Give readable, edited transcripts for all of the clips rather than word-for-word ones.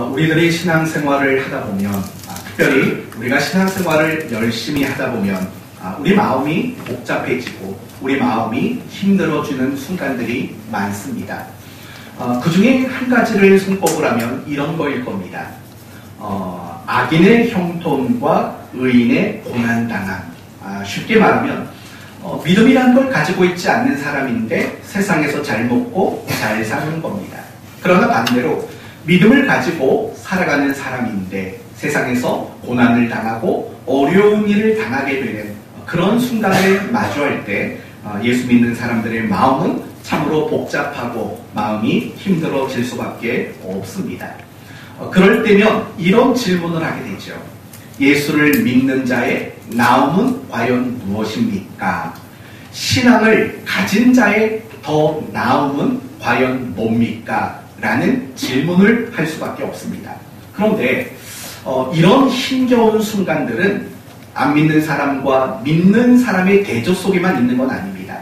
우리들이 신앙생활을 하다 보면, 특별히 우리가 신앙생활을 열심히 하다 보면 우리 마음이 복잡해지고 우리 마음이 힘들어지는 순간들이 많습니다. 그 중에 한 가지를 손꼽으라면 하면 이런 거일 겁니다. 악인의 형통과 의인의 고난당함. 쉽게 말하면 믿음이라는 걸 가지고 있지 않는 사람인데 세상에서 잘 먹고 잘 사는 겁니다. 그러나 반대로 믿음을 가지고 살아가는 사람인데 세상에서 고난을 당하고 어려운 일을 당하게 되는 그런 순간을 마주할 때 예수 믿는 사람들의 마음은 참으로 복잡하고 마음이 힘들어질 수밖에 없습니다. 그럴 때면 이런 질문을 하게 되죠. 예수를 믿는 자의 나음은 과연 무엇입니까? 신앙을 가진 자의 더 나음은 과연 뭡니까? 라는 질문을 할 수밖에 없습니다. 그런데 이런 힘겨운 순간들은 안 믿는 사람과 믿는 사람의 대조 속에만 있는 건 아닙니다.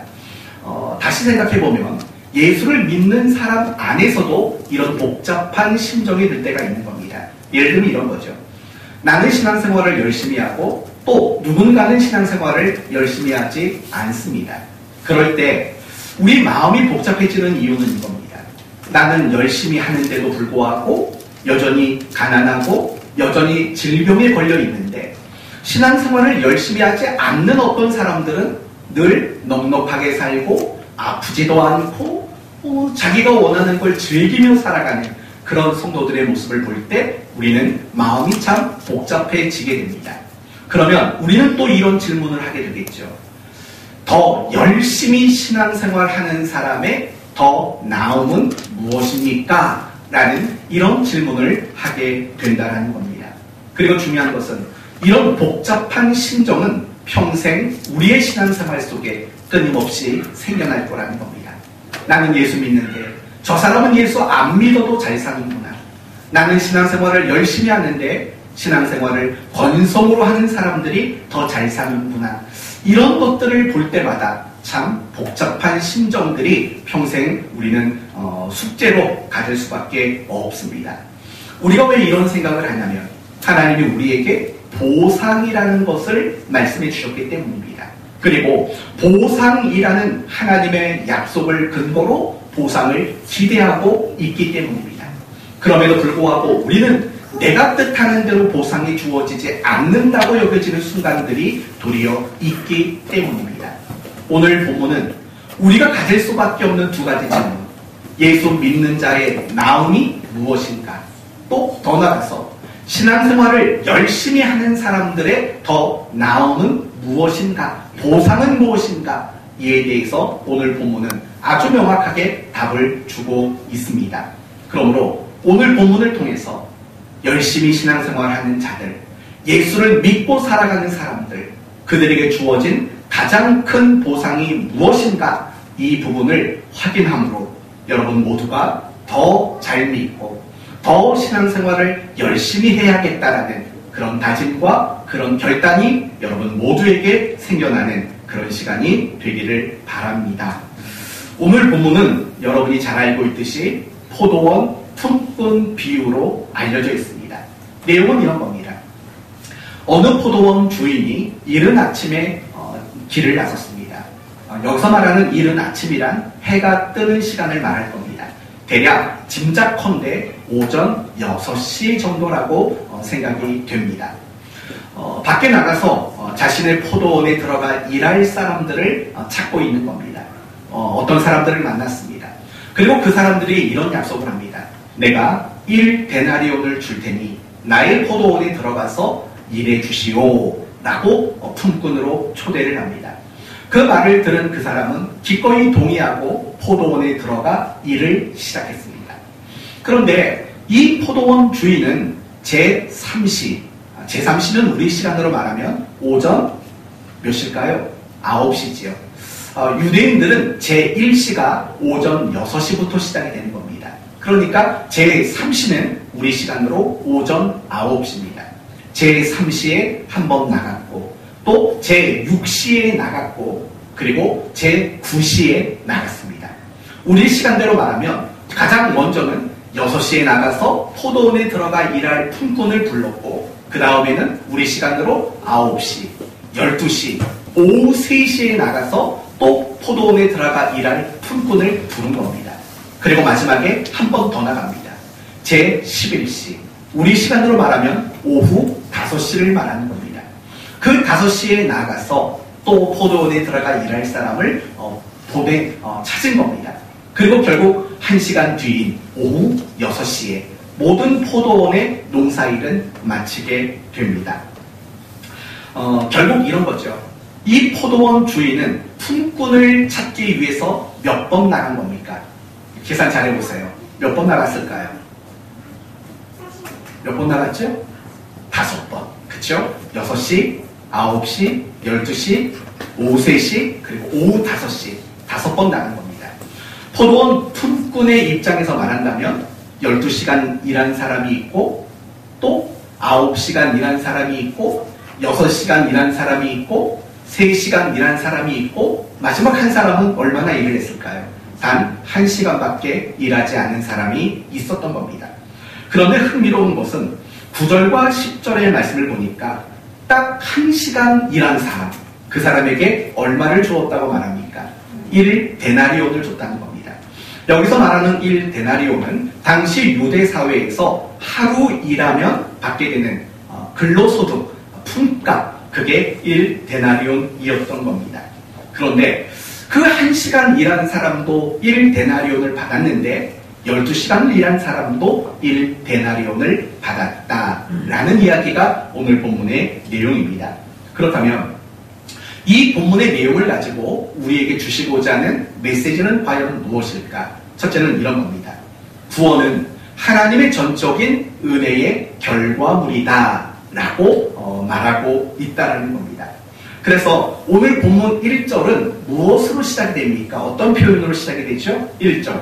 다시 생각해보면 예수를 믿는 사람 안에서도 이런 복잡한 심정이 들 때가 있는 겁니다. 예를 들면 이런 거죠. 나는 신앙생활을 열심히 하고 또 누군가는 신앙생활을 열심히 하지 않습니다. 그럴 때 우리 마음이 복잡해지는 이유는 이겁니다. 나는 열심히 하는데도 불구하고 여전히 가난하고 여전히 질병에 걸려 있는데 신앙생활을 열심히 하지 않는 어떤 사람들은 늘 넉넉하게 살고 아프지도 않고 자기가 원하는 걸 즐기며 살아가는 그런 성도들의 모습을 볼 때 우리는 마음이 참 복잡해지게 됩니다. 그러면 우리는 또 이런 질문을 하게 되겠죠. 더 열심히 신앙생활하는 사람의 더 나음은 무엇입니까? 라는 이런 질문을 하게 된다는 겁니다. 그리고 중요한 것은 이런 복잡한 심정은 평생 우리의 신앙생활 속에 끊임없이 생겨날 거라는 겁니다. 나는 예수 믿는데 저 사람은 예수 안 믿어도 잘 사는구나. 나는 신앙생활을 열심히 하는데 신앙생활을 건성으로 하는 사람들이 더 잘 사는구나. 이런 것들을 볼 때마다 참 복잡한 심정들이 평생 우리는 숙제로 가질 수밖에 없습니다. 우리가 왜 이런 생각을 하냐면 하나님이 우리에게 보상이라는 것을 말씀해 주셨기 때문입니다. 그리고 보상이라는 하나님의 약속을 근거로 보상을 기대하고 있기 때문입니다. 그럼에도 불구하고 우리는 내가 뜻하는 대로 보상이 주어지지 않는다고 여겨지는 순간들이 도리어 있기 때문입니다. 오늘 본문은 우리가 가질 수밖에 없는 두 가지 질문. 예수 믿는 자의 나음이 무엇인가? 또 더 나아가서 신앙생활을 열심히 하는 사람들의 더 나음은 무엇인가? 보상은 무엇인가? 이에 대해서 오늘 본문은 아주 명확하게 답을 주고 있습니다. 그러므로 오늘 본문을 통해서 열심히 신앙생활하는 자들, 예수를 믿고 살아가는 사람들, 그들에게 주어진 가장 큰 보상이 무엇인가? 이 부분을 확인함으로 여러분 모두가 더 잘 믿고 더 신앙생활을 열심히 해야겠다라는 그런 다짐과 그런 결단이 여러분 모두에게 생겨나는 그런 시간이 되기를 바랍니다. 오늘 본문은 여러분이 잘 알고 있듯이 포도원 품꾼 비유로 알려져 있습니다. 내용은 이런 겁니다. 어느 포도원 주인이 이른 아침에 길을 나섰습니다. 여기서 말하는 이른 아침이란 해가 뜨는 시간을 말할 겁니다. 대략 짐작컨대 오전 6시 정도라고 생각이 됩니다. 밖에 나가서 자신의 포도원에 들어가 일할 사람들을 찾고 있는 겁니다. 어떤 사람들을 만났습니다. 그리고 그 사람들이 이런 약속을 합니다. 내가 1데나리온을 줄 테니 나의 포도원에 들어가서 일해 주시오 라고 품꾼으로 초대를 합니다. 그 말을 들은 그 사람은 기꺼이 동의하고 포도원에 들어가 일을 시작했습니다. 그런데 이 포도원 주인은 제3시, 제3시는 우리 시간으로 말하면 오전 몇 시일까요? 9시지요. 유대인들은 제1시가 오전 6시부터 시작이 되는 겁니다. 그러니까 제3시는 우리 시간으로 오전 9시입니다. 제3시에 한 번 나갔고 또 제6시에 나갔고 그리고 제9시에 나갔습니다. 우리 시간대로 말하면 가장 먼저는 6시에 나가서 포도원에 들어가 일할 품꾼을 불렀고, 그 다음에는 우리 시간으로 9시, 12시, 오후 3시에 나가서 또 포도원에 들어가 일할 품꾼을 부른 겁니다. 그리고 마지막에 한 번 더 나갑니다. 제11시, 우리 시간으로 말하면 오후 5시를 말하는 겁니다. 그 5시에 나가서 또 포도원에 들어가 일할 사람을 찾은 겁니다. 그리고 결국 1시간 뒤인 오후 6시에 모든 포도원의 농사일은 마치게 됩니다. 결국 이런 거죠. 이 포도원 주인은 품꾼을 찾기 위해서 몇 번 나간 겁니까? 계산 잘 해보세요. 몇 번 나갔을까요? 몇 번 나갔죠? 5번. 그쵸? 6시, 9시, 12시, 오후 3시, 그리고 오후 5시. 5번 나간 겁니다. 포도원 품꾼의 입장에서 말한다면 12시간 일한 사람이 있고, 또 9시간 일한 사람이 있고, 6시간 일한 사람이 있고, 3시간 일한 사람이 있고, 마지막 한 사람은 얼마나 일을 했을까요? 단 1시간밖에 일하지 않은 사람이 있었던 겁니다. 그런데 흥미로운 것은 9절과 10절의 말씀을 보니까 딱 1시간 일한 사람, 그 사람에게 얼마를 주었다고 말합니까? 1데나리온을 줬다는 겁니다. 여기서 말하는 1데나리온은 당시 유대 사회에서 하루 일하면 받게 되는 근로소득, 품값, 그게 1데나리온이었던 겁니다. 그런데 그 1시간 일한 사람도 1데나리온을 받았는데 12시간을 일한 사람도 1데나리온을 받았다라는 이야기가 오늘 본문의 내용입니다. 그렇다면 이 본문의 내용을 가지고 우리에게 주시고자 하는 메시지는 과연 무엇일까? 첫째는 이런 겁니다. 구원은 하나님의 전적인 은혜의 결과물이다 라고 말하고 있다는 겁니다. 그래서 오늘 본문 1절은 무엇으로 시작이 됩니까? 어떤 표현으로 시작이 되죠? 1절.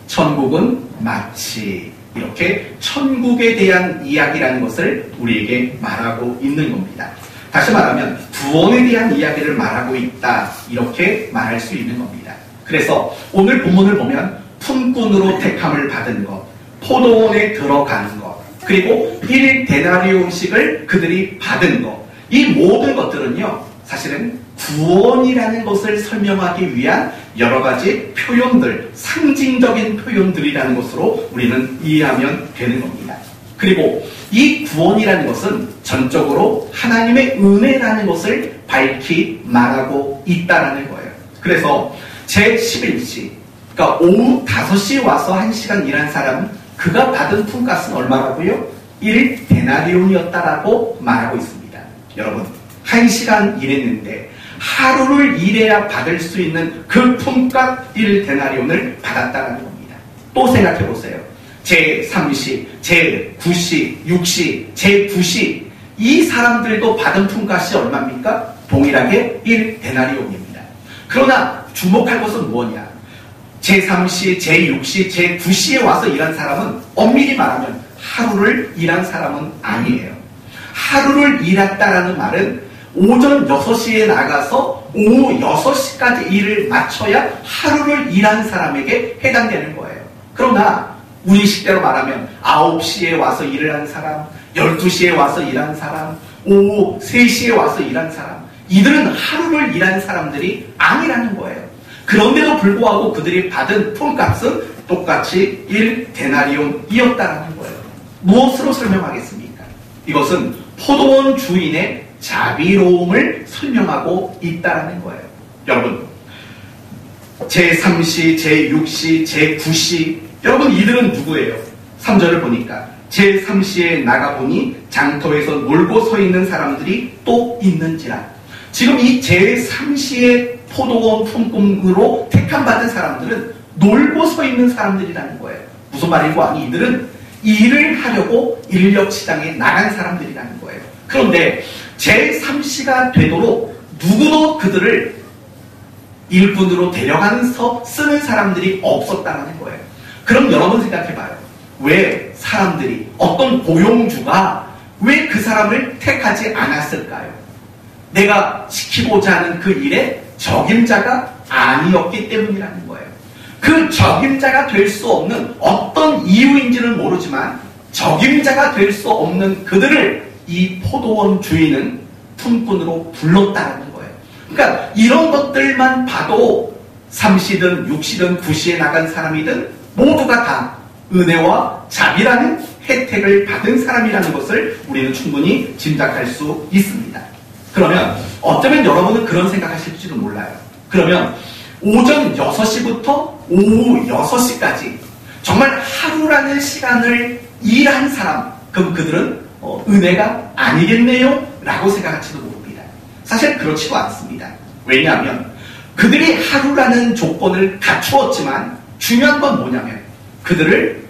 천국은 마치, 이렇게 천국에 대한 이야기라는 것을 우리에게 말하고 있는 겁니다. 다시 말하면 구원에 대한 이야기를 말하고 있다, 이렇게 말할 수 있는 겁니다. 그래서 오늘 본문을 보면 품꾼으로 택함을 받은 것, 포도원에 들어가는 것, 그리고 1데나리온씩을 그들이 받은 것, 이 모든 것들은요 사실은 구원이라는 것을 설명하기 위한 여러 가지 표현들, 상징적인 표현들이라는 것으로 우리는 이해하면 되는 겁니다. 그리고 이 구원이라는 것은 전적으로 하나님의 은혜라는 것을 밝히 말하고 있다는 거예요. 그래서 제11시, 그러니까 오후 5시에 와서 1시간 일한 사람은 그가 받은 품값은 얼마라고요? 1데나리온이었다라고 말하고 있습니다. 여러분, 1시간 일했는데 하루를 일해야 받을 수 있는 그 품값 1데나리온을 받았다는 겁니다. 또 생각해 보세요. 제3시, 제9시, 6시, 제9시, 이 사람들도 받은 품값이 얼마입니까? 동일하게 1데나리온입니다. 그러나 주목할 것은 무엇이냐? 제3시, 제6시, 제9시에 와서 일한 사람은 엄밀히 말하면 하루를 일한 사람은 아니에요. 하루를 일했다라는 말은 오전 6시에 나가서 오후 6시까지 일을 마쳐야 하루를 일한 사람에게 해당되는 거예요. 그러나 우리식대로 말하면 9시에 와서 일을 한 사람, 12시에 와서 일한 사람, 오후 3시에 와서 일한 사람, 이들은 하루를 일한 사람들이 아니라는 거예요. 그런데도 불구하고 그들이 받은 품값은 똑같이 1데나리온이었다는 거예요. 무엇으로 설명하겠습니까? 이것은 포도원 주인의 자비로움을 설명하고 있다는 거예요. 여러분, 제3시, 제6시, 제9시, 여러분 이들은 누구예요? 3절을 보니까 제3시에 나가보니 장터에서 놀고 서 있는 사람들이 또 있는지라. 지금 이 제3시의 포도원 품꾼으로 택함받은 사람들은 놀고 서 있는 사람들이라는 거예요. 무슨 말이고? 아니, 이들은 일을 하려고 인력시장에 나간 사람들이라는 거예요. 그런데 제3시가 되도록 누구도 그들을 일꾼으로 데려가서 쓰는 사람들이 없었다는 거예요. 그럼 여러분 생각해봐요. 왜 사람들이, 어떤 고용주가 왜 그 사람을 택하지 않았을까요? 내가 시키고자 하는 그 일에 적임자가 아니었기 때문이라는 거예요. 그 적임자가 될 수 없는 어떤 이유인지는 모르지만 적임자가 될 수 없는 그들을 이 포도원 주인은 품꾼으로 불렀다는 거예요. 그러니까 이런 것들만 봐도 3시든 6시든 9시에 나간 사람이든 모두가 다 은혜와 자비라는 혜택을 받은 사람이라는 것을 우리는 충분히 짐작할 수 있습니다. 그러면 어쩌면 여러분은 그런 생각하실지도 몰라요. 그러면 오전 6시부터 오후 6시까지 정말 하루라는 시간을 일한 사람, 그럼 그들은 은혜가 아니겠네요? 라고 생각할지도 모릅니다. 사실 그렇지도 않습니다. 왜냐하면 그들이 하루라는 조건을 갖추었지만 중요한 건 뭐냐면 그들을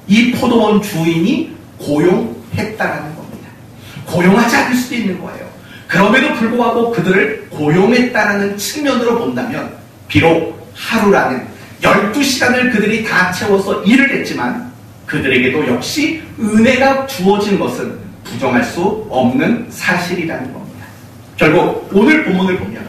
이 포도원 주인이 고용했다라는 겁니다. 고용하지 않을 수도 있는 거예요. 그럼에도 불구하고 그들을 고용했다라는 측면으로 본다면 비록 하루라는 12시간을 그들이 다 채워서 일을 했지만 그들에게도 역시 은혜가 주어진 것은 부정할 수 없는 사실이라는 겁니다. 결국 오늘 본문을 보면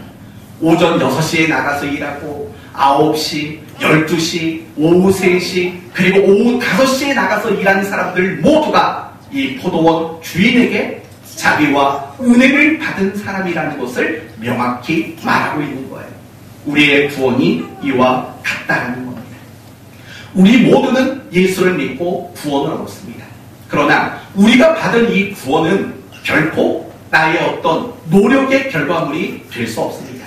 오전 6시에 나가서 일하고 9시, 12시, 오후 3시, 그리고 오후 5시에 나가서 일하는 사람들 모두가 이 포도원 주인에게 자비와 은혜를 받은 사람이라는 것을 명확히 말하고 있는 거예요. 우리의 구원이 이와 같다라는 겁니다. 우리 모두는 예수를 믿고 구원을 얻었습니다. 그러나 우리가 받은 이 구원은 결코 나의 어떤 노력의 결과물이 될 수 없습니다.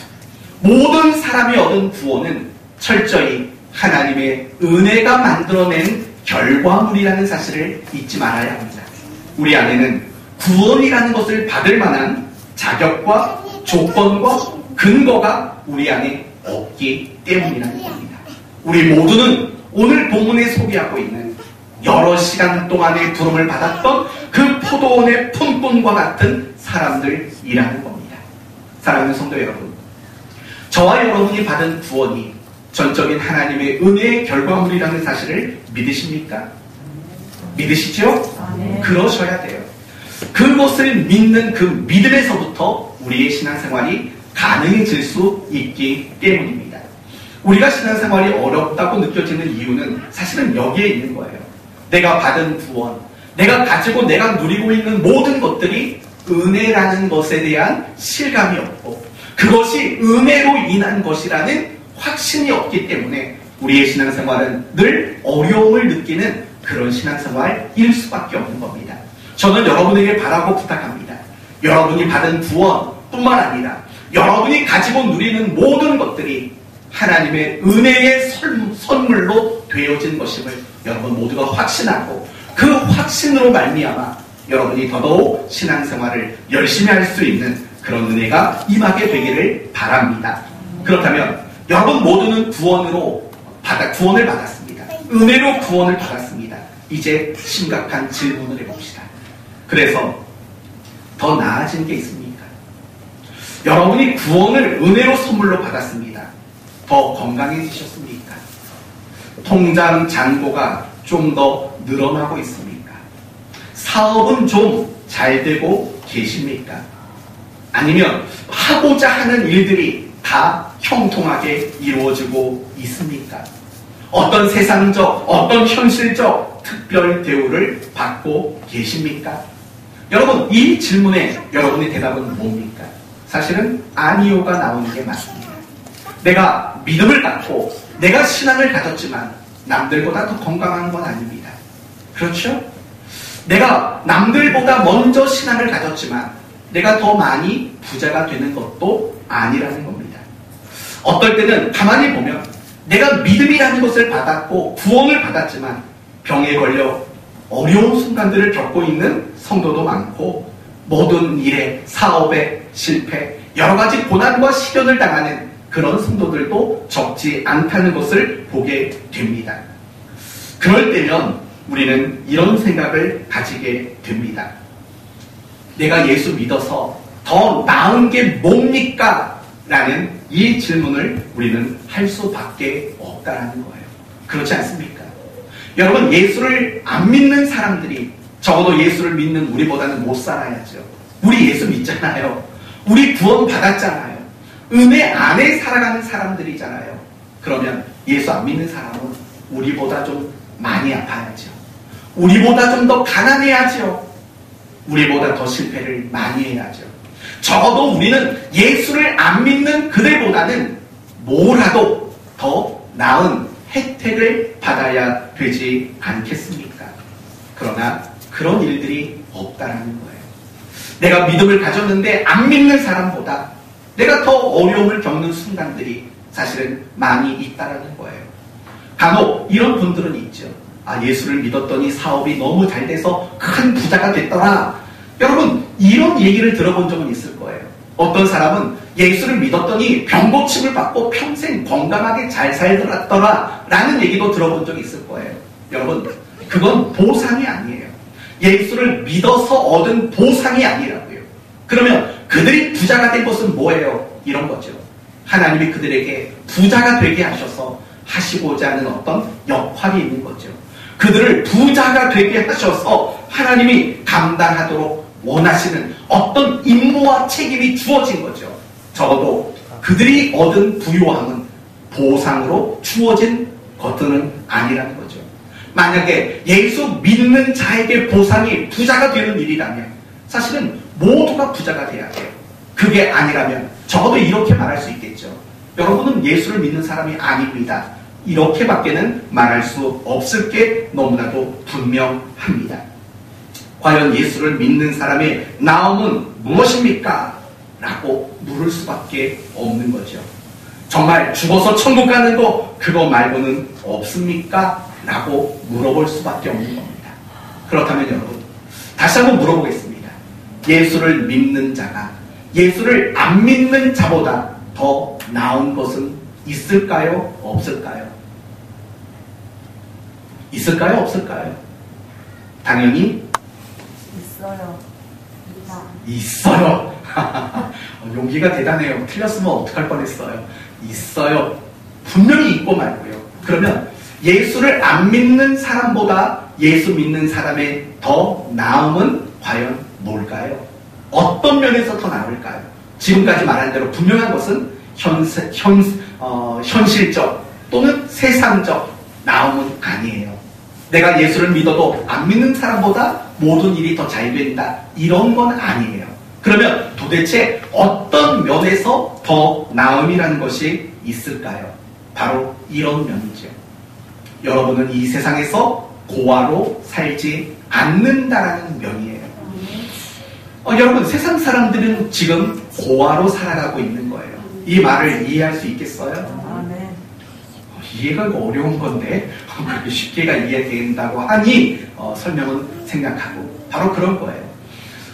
모든 사람이 얻은 구원은 철저히 하나님의 은혜가 만들어낸 결과물이라는 사실을 잊지 말아야 합니다. 우리 안에는 구원이라는 것을 받을 만한 자격과 조건과 근거가 우리 안에 없기 때문이라는 겁니다. 우리 모두는 오늘 본문에 소개하고 있는 여러 시간 동안의 부름을 받았던 그 포도원의 품꾼과 같은 사람들이라는 겁니다. 사랑하는 성도 여러분, 저와 여러분이 받은 구원이 전적인 하나님의 은혜의 결과물이라는 사실을 믿으십니까? 믿으시죠? 네. 그러셔야 돼요. 그것을 믿는 그 믿음에서부터 우리의 신앙생활이 가능해질 수 있기 때문입니다. 우리가 신앙생활이 어렵다고 느껴지는 이유는 사실은 여기에 있는 거예요. 내가 받은 구원, 내가 가지고 내가 누리고 있는 모든 것들이 은혜라는 것에 대한 실감이 없고 그것이 은혜로 인한 것이라는 확신이 없기 때문에 우리의 신앙생활은 늘 어려움을 느끼는 그런 신앙생활일 수밖에 없는 겁니다. 저는 여러분에게 바라고 부탁합니다. 여러분이 받은 구원뿐만 아니라 여러분이 가지고 누리는 모든 것들이 하나님의 은혜의 선물로 되어진 것임을 여러분 모두가 확신하고 그 확신으로 말미암아 여러분이 더더욱 신앙생활을 열심히 할 수 있는 그런 은혜가 임하게 되기를 바랍니다. 그렇다면 여러분 모두는 구원을 받았습니다. 은혜로 구원을 받았습니다. 이제 심각한 질문을 해봅시다. 그래서 더 나아진 게 있습니까? 여러분이 구원을 은혜로 선물로 받았습니다. 더 건강해지셨습니까? 통장 잔고가 좀 더 늘어나고 있습니까? 사업은 좀 잘 되고 계십니까? 아니면 하고자 하는 일들이 다 형통하게 이루어지고 있습니까? 어떤 세상적, 어떤 현실적 특별 대우를 받고 계십니까? 여러분, 이 질문에 여러분의 대답은 뭡니까? 사실은 아니요가 나오는 게 맞습니다. 내가 믿음을 갖고 내가 신앙을 가졌지만 남들보다 더 건강한 건 아닙니다. 그렇죠? 내가 남들보다 먼저 신앙을 가졌지만 내가 더 많이 부자가 되는 것도 아니라는 겁니다. 어떨 때는 가만히 보면 내가 믿음이라는 것을 받았고 구원을 받았지만 병에 걸려 어려운 순간들을 겪고 있는 성도도 많고 모든 일에 사업에 실패 여러 가지 고난과 시련을 당하는 그런 성도들도 적지 않다는 것을 보게 됩니다. 그럴 때면 우리는 이런 생각을 가지게 됩니다. 내가 예수 믿어서 더 나은 게 뭡니까? 라는 이 질문을 우리는 할 수밖에 없다라는 거예요. 그렇지 않습니까? 여러분, 예수를 안 믿는 사람들이 적어도 예수를 믿는 우리보다는 못 살아야죠. 우리 예수 믿잖아요. 우리 구원 받았잖아요. 은혜 안에 살아가는 사람들이잖아요. 그러면 예수 안 믿는 사람은 우리보다 좀 많이 아파야죠. 우리보다 좀 더 가난해야죠. 우리보다 더 실패를 많이 해야죠. 적어도 우리는 예수를 안 믿는 그들보다는 뭐라도 더 나은 혜택을 받아야 되지 않겠습니까? 그러나 그런 일들이 없다라는 거예요. 내가 믿음을 가졌는데 안 믿는 사람보다 내가 더 어려움을 겪는 순간들이 사실은 많이 있다라는 거예요. 간혹 이런 분들은 있죠. 예수를 믿었더니 사업이 너무 잘 돼서 큰 부자가 됐더라. 여러분, 이런 얘기를 들어본 적은 있을 거예요. 어떤 사람은 예수를 믿었더니 병고침을 받고 평생 건강하게 잘 살더라 라는 얘기도 들어본 적이 있을 거예요. 여러분, 그건 보상이 아니에요. 예수를 믿어서 얻은 보상이 아니라고요. 그러면 그들이 부자가 된 것은 뭐예요? 이런 거죠. 하나님이 그들에게 부자가 되게 하셔서 하시고자 하는 어떤 역할이 있는 거죠. 그들을 부자가 되게 하셔서 하나님이 감당하도록 원하시는 어떤 임무와 책임이 주어진 거죠. 적어도 그들이 얻은 부요함은 보상으로 주어진 것들은 아니라는 거죠. 만약에 예수 믿는 자에게 보상이 부자가 되는 일이라면 사실은 모두가 부자가 돼야 돼요. 그게 아니라면 적어도 이렇게 말할 수 있겠죠. 여러분은 예수를 믿는 사람이 아닙니다. 이렇게밖에는 말할 수 없을 게 너무나도 분명합니다. 과연 예수를 믿는 사람의 나음은 무엇입니까? 라고 물을 수밖에 없는 거죠. 정말 죽어서 천국 가는 거 그거 말고는 없습니까? 라고 물어볼 수밖에 없는 겁니다. 그렇다면 여러분, 다시 한번 물어보겠습니다. 예수를 믿는 자가 예수를 안 믿는 자보다 더 나은 것은 있을까요? 없을까요? 있을까요? 없을까요? 당연히 있어요. 용기가 대단해요. 틀렸으면 어떡할 뻔했어요. 있어요. 분명히 있고 말고요. 그러면 예수를 안 믿는 사람보다 예수 믿는 사람의 더 나음은 과연 뭘까요? 어떤 면에서 더 나을까요? 지금까지 말한 대로 분명한 것은 현실적 또는 세상적 나음은 아니에요. 내가 예수를 믿어도 안 믿는 사람보다 모든 일이 더 잘 된다. 이런 건 아니에요. 그러면 도대체 어떤 면에서 더 나음이라는 것이 있을까요? 바로 이런 면이죠. 여러분은 이 세상에서 고아로 살지 않는다라는 면이에요. 여러분, 세상 사람들은 지금 고아로 살아가고 있는 거예요. 이 말을 이해할 수 있겠어요? 이해가 어려운 건데 그렇게 쉽게가 이해된다고 하니 설명은 생각하고 바로 그런 거예요.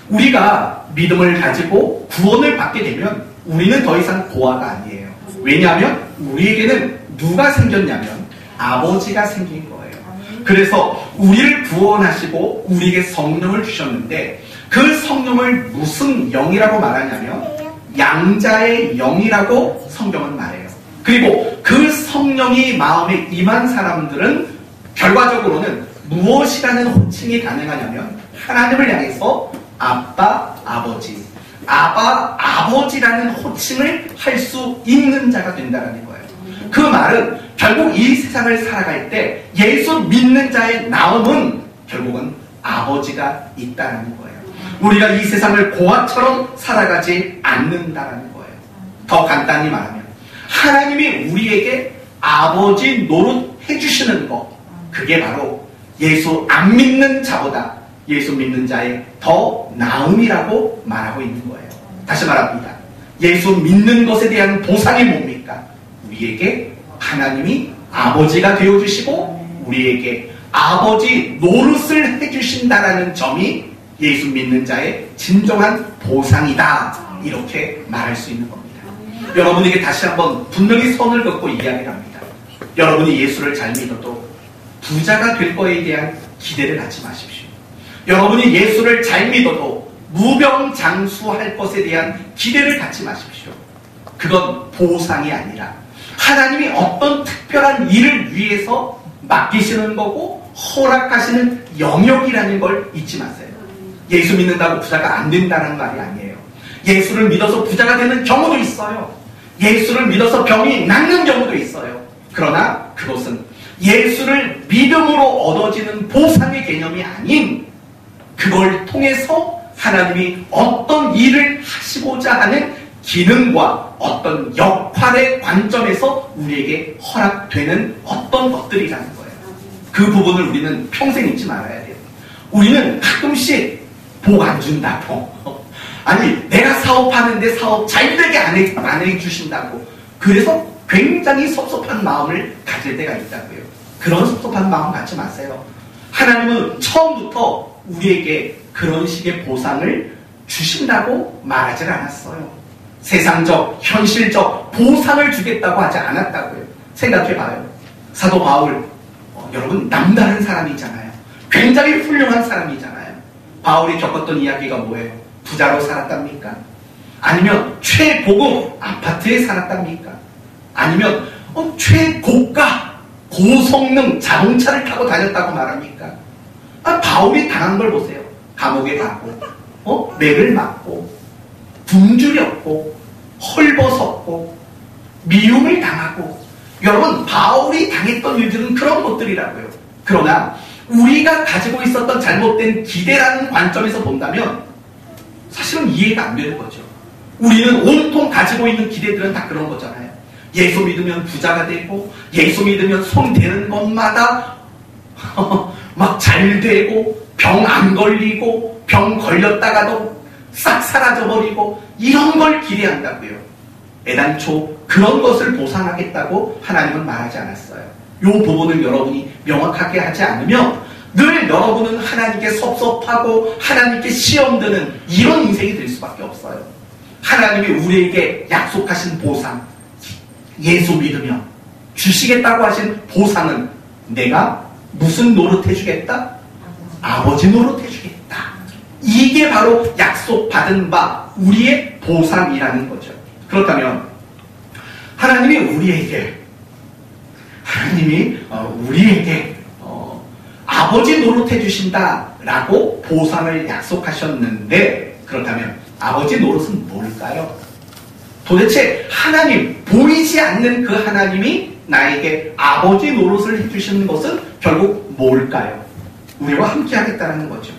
우리가 믿음을 가지고 구원을 받게 되면 우리는 더 이상 고아가 아니에요. 왜냐하면 우리에게는 누가 생겼냐면 아버지가 생긴 거예요. 그래서 우리를 구원하시고 우리에게 성령을 주셨는데 그 성령을 무슨 영이라고 말하냐면 양자의 영이라고 성경은 말해요. 그리고 그 성령이 마음에 임한 사람들은 결과적으로는 무엇이라는 호칭이 가능하냐면 하나님을 향해서 아빠, 아버지, 아바, 아버지라는 호칭을 할 수 있는 자가 된다는 거예요. 그 말은 결국 이 세상을 살아갈 때 예수 믿는 자의 나음은 결국은 아버지가 있다는 거예요. 우리가 이 세상을 고아처럼 살아가지 않는다는 거예요. 더 간단히 말하면 하나님이 우리에게 아버지 노릇 해주시는 것, 그게 바로 예수 안 믿는 자보다 예수 믿는 자의 더 나음이라고 말하고 있는 거예요. 다시 말합니다. 예수 믿는 것에 대한 보상이 뭡니까? 우리에게 하나님이 아버지가 되어주시고 우리에게 아버지 노릇을 해주신다라는 점이 예수 믿는 자의 진정한 보상이다. 이렇게 말할 수 있는 겁니다. 여러분에게 다시 한번 분명히 선을 긋고 이야기를 합니다. 여러분이 예수를 잘 믿어도 부자가 될 거에 대한 기대를 갖지 마십시오. 여러분이 예수를 잘 믿어도 무병장수할 것에 대한 기대를 갖지 마십시오. 그건 보상이 아니라 하나님이 어떤 특별한 일을 위해서 맡기시는 거고 허락하시는 영역이라는 걸 잊지 마세요. 예수 믿는다고 부자가 안 된다는 말이 아니에요. 예수를 믿어서 부자가 되는 경우도 있어요. 예수를 믿어서 병이 낫는 경우도 있어요. 그러나 그것은 예수를 믿음으로 얻어지는 보상의 개념이 아닌 그걸 통해서 하나님이 어떤 일을 하시고자 하는 기능과 어떤 역할의 관점에서 우리에게 허락되는 어떤 것들이라는 거예요. 그 부분을 우리는 평생 잊지 말아야 돼요. 우리는 가끔씩 복 안 준다고 아니 내가 사업하는데 사업 잘되게 안 해주신다고 그래서 굉장히 섭섭한 마음을 가질 때가 있다고요. 그런 섭섭한 마음 갖지 마세요. 하나님은 처음부터 우리에게 그런 식의 보상을 주신다고 말하지 않았어요. 세상적, 현실적 보상을 주겠다고 하지 않았다고요. 생각해봐요. 사도 바울, 여러분 남다른 사람이잖아요. 굉장히 훌륭한 사람이잖아요. 바울이 겪었던 이야기가 뭐예요? 부자로 살았답니까? 아니면 최고급 아파트에 살았답니까? 아니면 최고가 고성능 자동차를 타고 다녔다고 말합니까? 바울이 당한 걸 보세요. 감옥에 가고 매를 맞고 굶주렸고 헐벗었고 미움을 당하고 여러분 바울이 당했던 일들은 그런 것들이라고요. 그러나 우리가 가지고 있었던 잘못된 기대라는 관점에서 본다면 사실은 이해가 안 되는 거죠. 우리는 온통 가지고 있는 기대들은 다 그런 거잖아요. 예수 믿으면 부자가 되고 예수 믿으면 손 대는 것마다 막 잘 되고 병 안 걸리고 병 걸렸다가도 싹 사라져버리고 이런 걸 기대한다고요. 애당초 그런 것을 보상하겠다고 하나님은 말하지 않았어요. 이 부분을 여러분이 명확하게 하지 않으면 늘 여러분은 하나님께 섭섭하고 하나님께 시험 드는 이런 인생이 될 수밖에 없어요. 하나님이 우리에게 약속하신 보상, 예수 믿으면 주시겠다고 하신 보상은 내가 무슨 노릇 해주겠다? 아버지 노릇 해주겠다. 이게 바로 약속받은 바 우리의 보상이라는 거죠. 그렇다면 하나님이 우리에게 아버지 노릇 해주신다라고 보상을 약속하셨는데 그렇다면 아버지 노릇은 뭘까요? 도대체 하나님, 보이지 않는 그 하나님이 나에게 아버지 노릇을 해주시는 것은 결국 뭘까요? 우리와 함께 하겠다는 거죠.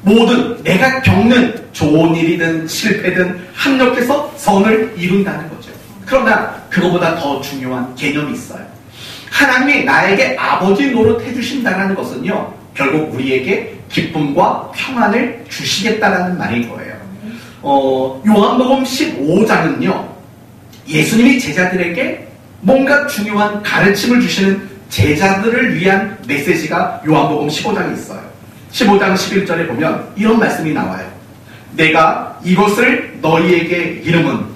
모든 내가 겪는 좋은 일이든 실패든 합력해서 선을 이룬다는 거죠. 그러나 그거보다 더 중요한 개념이 있어요. 하나님이 나에게 아버지 노릇 해주신다는 것은요, 결국 우리에게 기쁨과 평안을 주시겠다는 말인 거예요. 요한복음 15장은요, 예수님이 제자들에게 뭔가 중요한 가르침을 주시는 제자들을 위한 메시지가 요한복음 15장에 있어요. 15장 11절에 보면 이런 말씀이 나와요. 내가 이것을 너희에게 이름은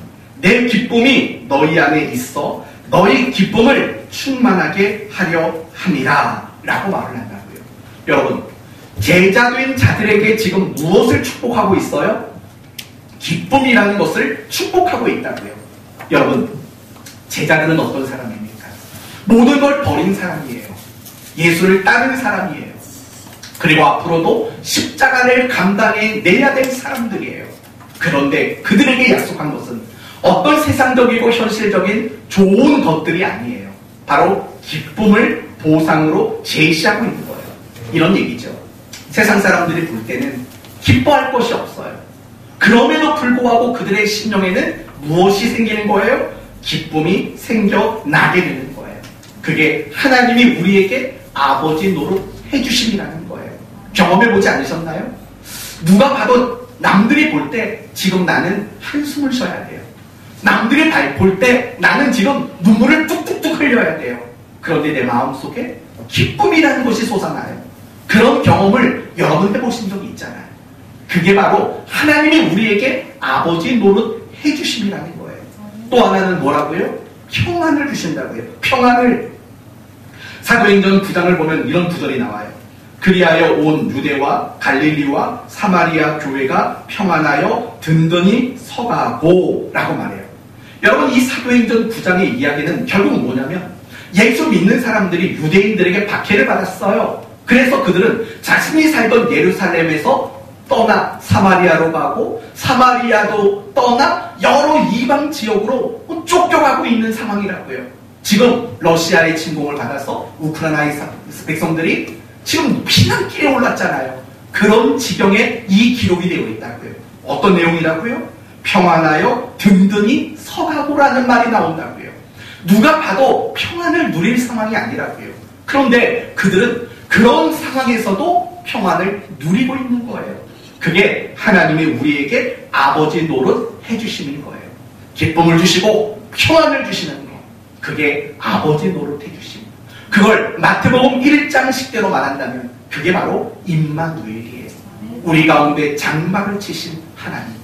내 기쁨이 너희 안에 있어 너희 기쁨을 충만하게 하려 함이라 라고 말을 한다고요. 여러분, 제자된 자들에게 지금 무엇을 축복하고 있어요? 기쁨이라는 것을 축복하고 있다고요. 여러분, 제자들은 어떤 사람입니까? 모든 걸 버린 사람이에요. 예수를 따르는 사람이에요. 그리고 앞으로도 십자가를 감당해내야 될 사람들이에요. 그런데 그들에게 약속한 것은 어떤 세상적이고 현실적인 좋은 것들이 아니에요. 바로 기쁨을 보상으로 제시하고 있는 거예요. 이런 얘기죠. 세상 사람들이 볼 때는 기뻐할 것이 없어요. 그럼에도 불구하고 그들의 심령에는 무엇이 생기는 거예요? 기쁨이 생겨나게 되는 거예요. 그게 하나님이 우리에게 아버지 노릇 해주심이라는 거예요. 경험해보지 않으셨나요? 누가 봐도 남들이 볼 때 지금 나는 한숨을 쉬어야 돼요. 남들이 볼 때 나는 지금 눈물을 뚝뚝뚝 흘려야 돼요. 그런데 내 마음속에 기쁨이라는 것이 솟아나요. 그런 경험을 여러분 해보신 적이 있잖아요. 그게 바로 하나님이 우리에게 아버지 노릇 해주심이라는 거예요. 또 하나는 뭐라고요? 평안을 주신다고요. 평안을. 사도행전 9장을 보면 이런 구절이 나와요. 그리하여 온 유대와 갈릴리와 사마리아 교회가 평안하여 든든히 서가고 라고 말해요. 여러분, 이 사도행전 9장의 이야기는 결국 뭐냐면 예수 믿는 사람들이 유대인들에게 박해를 받았어요. 그래서 그들은 자신이 살던 예루살렘에서 떠나 사마리아로 가고 사마리아도 떠나 여러 이방 지역으로 쫓겨가고 있는 상황이라고요. 지금 러시아의 침공을 받아서 우크라이나의 백성들이 지금 피난길에 올랐잖아요. 그런 지경에 이 기록이 되어 있다고요. 어떤 내용이라고요? 평안하여 든든히 서가고라는 말이 나온다고요. 누가 봐도 평안을 누릴 상황이 아니라고요. 그런데 그들은 그런 상황에서도 평안을 누리고 있는 거예요. 그게 하나님이 우리에게 아버지 노릇 해주시는 거예요. 기쁨을 주시고 평안을 주시는 거. 그게 아버지 노릇 해주심. 그걸 마태복음 1장 10대로 말한다면 그게 바로 임마누엘이에요. 우리 가운데 장막을 치신 하나님.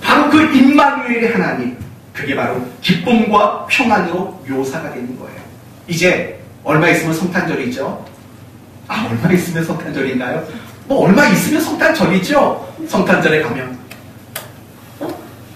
바로 그 임마누엘의 하나님. 그게 바로 기쁨과 평안으로 묘사가 되는 거예요. 이제 얼마 있으면 성탄절이죠. 얼마 있으면 성탄절인가요? 얼마 있으면 성탄절이죠. 성탄절에 가면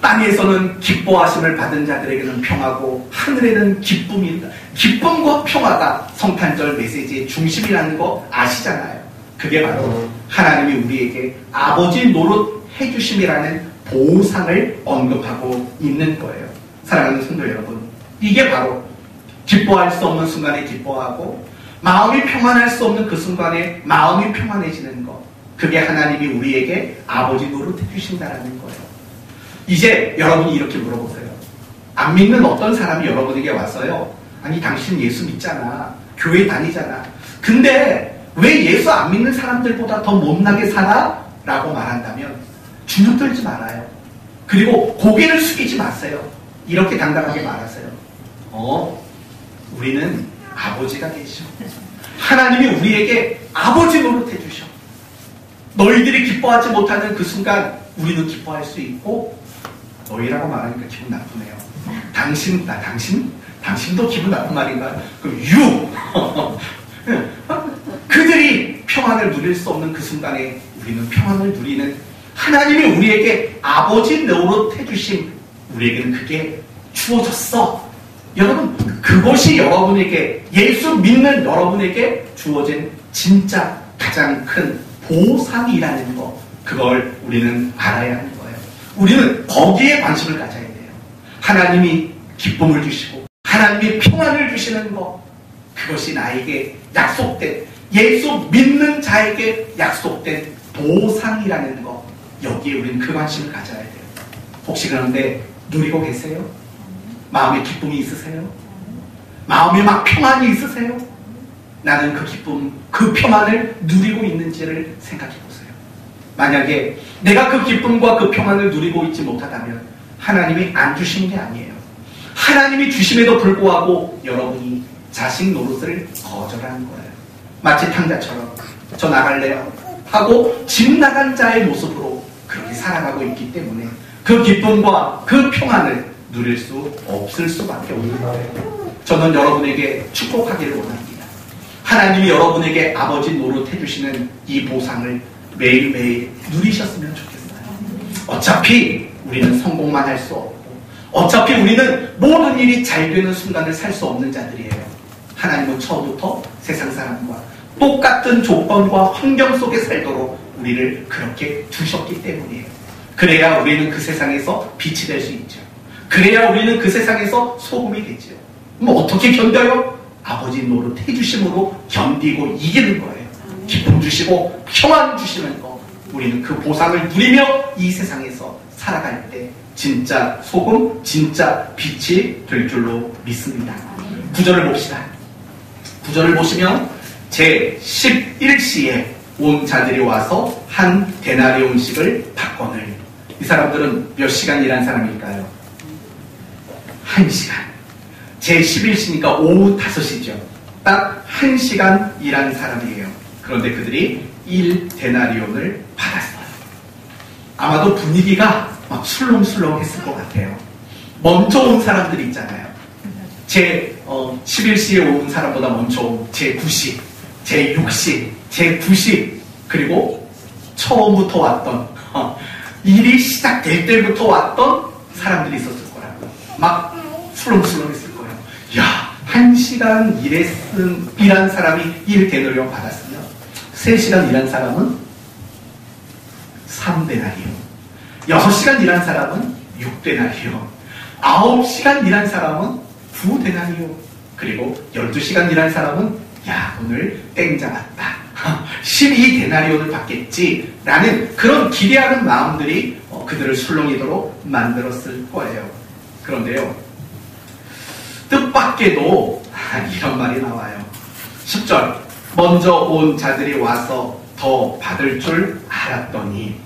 땅에서는 기뻐하심을 받은 자들에게는 평화고 하늘에는 기쁨이다. 기쁨과 평화가 성탄절 메시지의 중심이라는 거 아시잖아요. 그게 바로 하나님이 우리에게 아버지 노릇 해주심이라는 보상을 언급하고 있는 거예요. 사랑하는 성도 여러분, 이게 바로 기뻐할 수 없는 순간에 기뻐하고 마음이 평안할 수 없는 그 순간에 마음이 평안해지는 것. 그게 하나님이 우리에게 아버지 노릇 해주신다는 거예요. 이제 여러분이 이렇게 물어보세요. 안 믿는 어떤 사람이 여러분에게 왔어요. 아니 당신 예수 믿잖아. 교회 다니잖아. 근데 왜 예수 안 믿는 사람들보다 더 못나게 살아? 라고 말한다면 주눅들지 말아요. 그리고 고개를 숙이지 마세요. 이렇게 당당하게 말하세요. 우리는 아버지가 되시오. 하나님이 우리에게 아버지 노릇해 주셔. 너희들이 기뻐하지 못하는 그 순간 우리는 기뻐할 수 있고, 너희라고 말하니까 기분 나쁘네요. 당신도 기분 나쁜 말인가요? 그럼 그들이 평안을 누릴 수 없는 그 순간에 우리는 평안을 누리는 하나님이 우리에게 아버지 노릇 해주심, 우리에게는 그게 주어졌어. 여러분, 그것이 여러분에게, 예수 믿는 여러분에게 주어진 진짜 가장 큰 보상이라는 거, 그걸 우리는 알아야 하는 거예요. 우리는 거기에 관심을 가져야 돼요. 하나님이 기쁨을 주시고 하나님이 평안을 주시는 거, 그것이 나에게 약속된, 예수 믿는 자에게 약속된 보상이라는 거, 여기에 우리는 그 관심을 가져야 돼요. 혹시 그런데 누리고 계세요? 마음에 기쁨이 있으세요? 마음에 막 평안이 있으세요? 나는 그 기쁨, 그 평안을 누리고 있는지를 생각해 보세요. 만약에 내가 그 기쁨과 그 평안을 누리고 있지 못하다면 하나님이 안 주시는 게 아니에요. 하나님이 주심에도 불구하고 여러분이 자식 노릇을 거절하는 거예요. 마치 탕자처럼 저 나갈래요 하고 집 나간 자의 모습으로 그렇게 살아가고 있기 때문에 그 기쁨과 그 평안을 누릴 수 없을 수밖에 없는 거예요. 저는 여러분에게 축복하기를 원합니다. 하나님이 여러분에게 아버지 노릇 해주시는 이 보상을 매일매일 누리셨으면 좋겠어요. 어차피 우리는 성공만 할 수 없고, 어차피 우리는 모든 일이 잘 되는 순간을 살 수 없는 자들이에요. 하나님은 처음부터 세상 사람과 똑같은 조건과 환경 속에 살도록 우리를 그렇게 두셨기 때문이에요. 그래야 우리는 그 세상에서 빛이 될 수 있죠. 그래야 우리는 그 세상에서 소금이 되죠. 그럼 어떻게 견뎌요? 아버지 노릇 해주심으로 견디고 이기는 거예요. 기쁨 주시고 평안 주시는 거, 우리는 그 보상을 누리며 이 세상에서 살아갈 때 진짜 소금, 진짜 빛이 될 줄로 믿습니다. 9절을 봅시다. 9절을 보시면 제11시에 온 자들이 와서 한 데나리온씩을 받거늘. 이 사람들은 몇 시간 일한 사람일까요? 1시간. 제11시니까 오후 5시죠. 딱 1시간 일한 사람이에요. 그런데 그들이 1데나리온을 받았어요. 아마도 분위기가 막 술렁술렁했을 것 같아요. 먼저 온 사람들이 있잖아요. 제11시에 온 사람보다 먼저 온 제9시, 제6시, 제9시, 그리고 처음부터 왔던, 일이 시작될 때부터 왔던 사람들이 있었을 거라고요. 막 술렁술렁했을 거예요. 야, 1시간 일한 사람이 1데나리온 받았으면 3시간 일한 사람은 3데나리온, 6시간 일한 사람은 6데나리온, 9시간 일한 사람은 9데나리온. 그리고 12시간 일한 사람은 야, 오늘 땡 잡았다. 12데나리온을 받겠지. 라는 그런 기대하는 마음들이 그들을 술렁이도록 만들었을 거예요. 그런데요, 뜻밖에도 이런 말이 나와요. 10절, 먼저 온 자들이 와서 더 받을 줄 알았더니,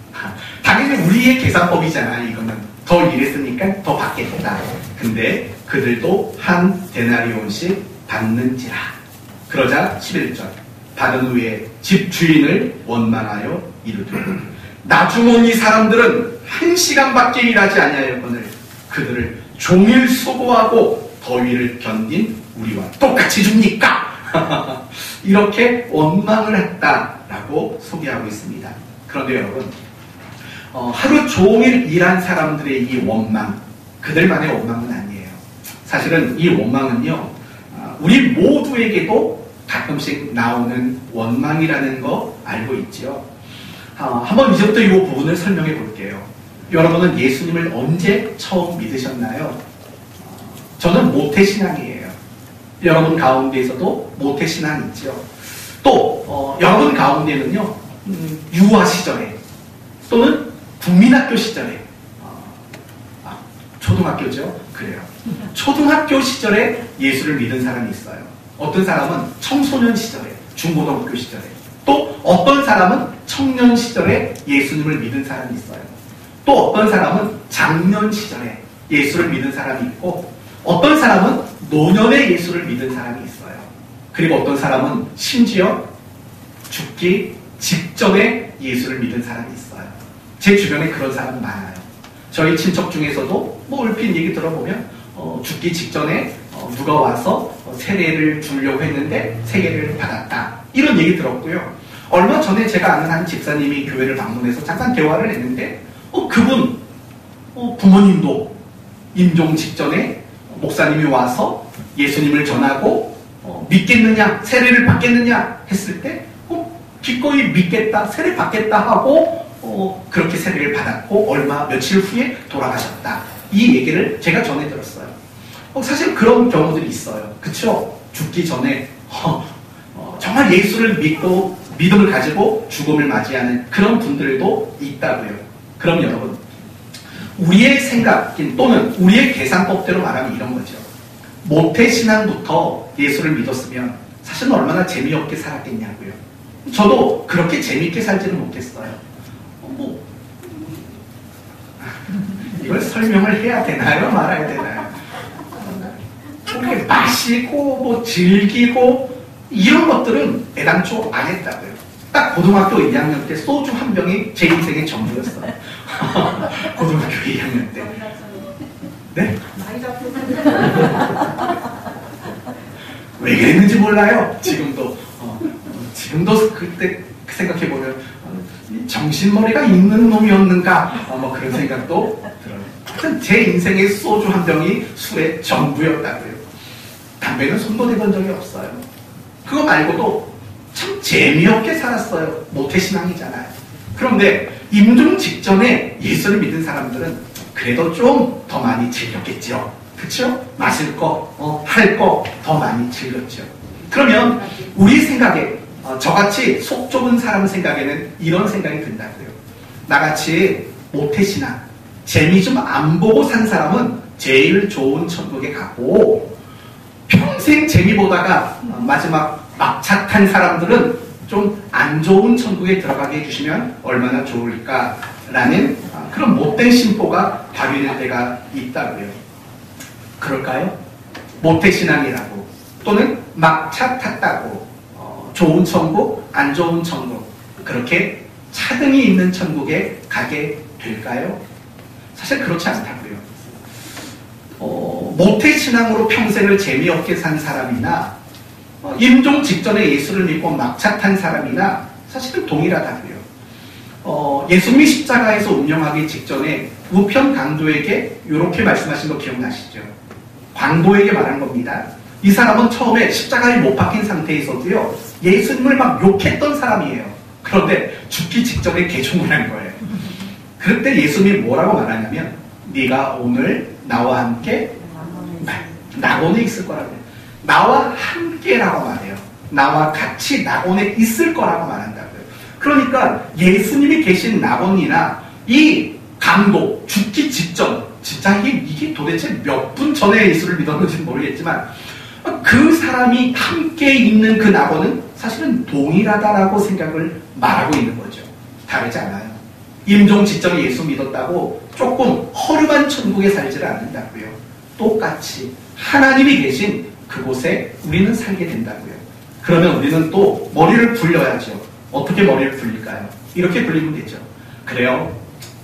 당연히 우리의 계산법이잖아요. 이거는 더 일했으니까 더 받겠다. 근데 그들도 한 데나리온씩 받는지라. 그러자 11절, 받은 후에 집 주인을 원망하여 이르되, 나중은 이 사람들은 1시간밖에 일하지 아니하였거늘 그들을 종일 수고하고 더위를 견딘 우리와 똑같이 줍니까? 이렇게 원망을 했다라고 소개하고 있습니다. 그런데 여러분, 하루 종일 일한 사람들의 이 원망, 그들만의 원망은 아니에요. 사실은 이 원망은요, 우리 모두에게도 가끔씩 나오는 원망이라는 거 알고 있죠. 한번 이제부터 이 부분을 설명해 볼게요. 여러분은 예수님을 언제 처음 믿으셨나요? 저는 모태신앙이에요. 여러분 가운데에서도 모태신앙 있죠. 또 여러분 가운데는요, 유아 시절에 또는 국민학교 시절에, 초등학교죠? 그래요. 초등학교 시절에 예수를 믿은 사람이 있어요. 어떤 사람은 청소년 시절에, 중고등학교 시절에, 또 어떤 사람은 청년 시절에 예수님을 믿은 사람이 있어요. 또 어떤 사람은 장년 시절에 예수를 믿은 사람이 있고, 어떤 사람은 노년에 예수를 믿은 사람이 있어요. 그리고 어떤 사람은 심지어 죽기 직전에 예수를 믿은 사람이 있어요. 제 주변에 그런 사람 많아요. 저희 친척 중에서도 뭐 얼핏 얘기 들어보면 죽기 직전에 누가 와서 세례를 주려고 했는데 세례를 받았다, 이런 얘기 들었고요. 얼마 전에 제가 아는 한 집사님이 교회를 방문해서 잠깐 대화를 했는데 그분 부모님도 임종 직전에 목사님이 와서 예수님을 전하고 믿겠느냐, 세례를 받겠느냐 했을 때 기꺼이 믿겠다, 세례 받겠다 하고 그렇게 세례를 받았고 며칠 후에 돌아가셨다. 이 얘기를 제가 전해 들었어요. 사실 그런 경우들이 있어요. 그쵸? 죽기 전에 정말 예수를 믿고 믿음을 가지고 죽음을 맞이하는 그런 분들도 있다고요. 그럼 여러분, 우리의 생각 또는 우리의 계산법대로 말하면 이런 거죠. 모태신앙부터 예수를 믿었으면 사실은 얼마나 재미없게 살았겠냐고요. 저도 그렇게 재미있게 살지는 못했어요. 이걸 설명을 해야 되나요? 말아야 되나요? 그렇게 마시고 즐기고 이런 것들은 애당초 안 했다고요. 딱 고등학교 2학년 때 소주 한 병이 제 인생의 전부였어요. 고등학교 2학년 때. 네? 왜 그랬는지 몰라요. 지금도 그때 생각해보면 정신머리가 있는 놈이었는가, 뭐 그런 생각도 들어요. 하여튼 제 인생의 소주 한 병이 술의 전부였다고요. 담배는 손도 대본 적이 없어요. 그거 말고도 참 재미없게 살았어요. 모태신앙이잖아요. 그런데 임종 직전에 예수를 믿은 사람들은 그래도 좀 더 많이 즐겼겠죠. 그쵸? 마실 거, 할 거 더 많이 즐겼죠. 그러면 우리 생각에, 저같이 속 좁은 사람 생각에는 이런 생각이 든다고요. 나같이 모태신앙, 재미 좀 안 보고 산 사람은 제일 좋은 천국에 가고, 평생 재미 보다가 마지막 막차 탄 사람들은 좀 안 좋은 천국에 들어가게 해주시면 얼마나 좋을까라는 그런 못된 심보가 발휘될 때가 있다고요. 그럴까요? 모태신앙이라고 또는 막차 탔다고 좋은 천국, 안 좋은 천국, 그렇게 차등이 있는 천국에 가게 될까요? 사실 그렇지 않다고요. 모태신앙으로 평생을 재미없게 산 사람이나 임종 직전에 예수를 믿고 막차 탄 사람이나 사실은 동일하다고요. 예수님이 십자가에서 운명하기 직전에 우편 강도에게 이렇게 말씀하신 거 기억나시죠? 광도에게 말한 겁니다. 이 사람은 처음에 십자가에 못 박힌 상태에서도요, 예수님을 막 욕했던 사람이에요. 그런데 죽기 직전에 개종을 한 거예요. 그때 예수님이 뭐라고 말하냐면, 네가 오늘 나와 함께 낙원에 있을 거라고요. 나와 함께라고 말해요. 나와 같이 낙원에 있을 거라고 말한다고요. 그러니까 예수님이 계신 낙원이나 이 강도 죽기 직전, 진짜 이게 도대체 몇 분 전에 예수를 믿었는지 모르겠지만 그 사람이 함께 있는 그 낙원은 사실은 동일하다라고 생각을 말하고 있는 거죠. 다르지 않아요. 임종 직전에 예수 믿었다고 조금 허름한 천국에 살지를 않는다고요. 똑같이 하나님이 계신 그곳에 우리는 살게 된다고요. 그러면 우리는 또 머리를 굴려야죠. 어떻게 머리를 굴릴까요? 이렇게 굴리면 되죠. 그래요.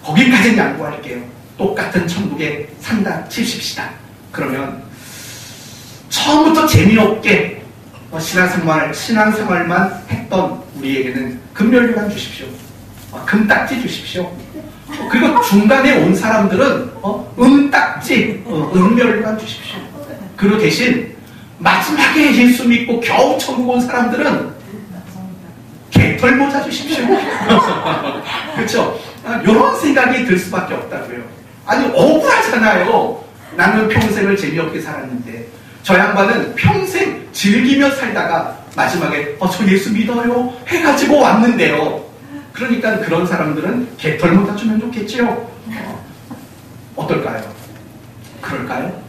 거기까지는 양보할게요. 똑같은 천국에 산다 칩시다. 그러면 처음부터 재미없게 신앙생활만 했던 우리에게는 금연료만 주십시오. 금딱지 주십시오. 그리고 중간에 온 사람들은 은딱지, 은멸료만 주십시오. 그리고 대신 마지막에 예수 믿고 겨우 천국 온 사람들은 개털 모자 주십시오. 그렇죠? 이런 생각이 들 수밖에 없다고요. 아니 억울하잖아요. 나는 평생을 재미없게 살았는데 저 양반은 평생 즐기며 살다가 마지막에 저 예수 믿어요 해가지고 왔는데요. 그러니까 그런 사람들은 개털 모자 주면 좋겠지요. 어떨까요? 그럴까요?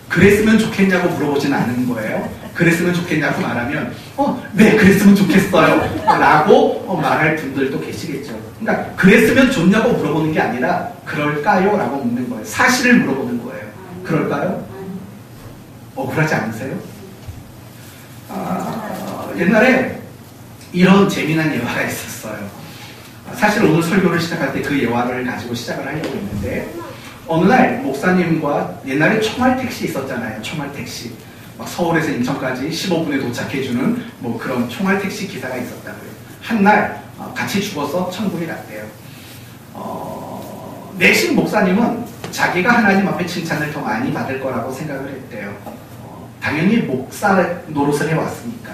그랬으면 좋겠냐고 물어보진 않는 거예요. 그랬으면 좋겠냐고 말하면 네 그랬으면 좋겠어요 라고 말할 분들도 계시겠죠. 그러니까 그랬으면 좋냐고 물어보는 게 아니라 그럴까요? 라고 묻는 거예요. 사실을 물어보는 거예요. 그럴까요? 억울하지 않으세요? 옛날에 이런 재미난 예화가 있었어요. 사실 오늘 설교를 시작할 때 그 예화를 가지고 시작을 하려고 했는데 어느 날 목사님과 옛날에 총알택시 있었잖아요. 총알택시. 막 서울에서 인천까지 15분에 도착해주는 뭐 그런 총알택시 기사가 있었다고요. 한날 같이 죽어서 천국에 갔대요. 내신 목사님은 자기가 하나님 앞에 칭찬을 더 많이 받을 거라고 생각을 했대요. 당연히 목사 노릇을 해왔으니까.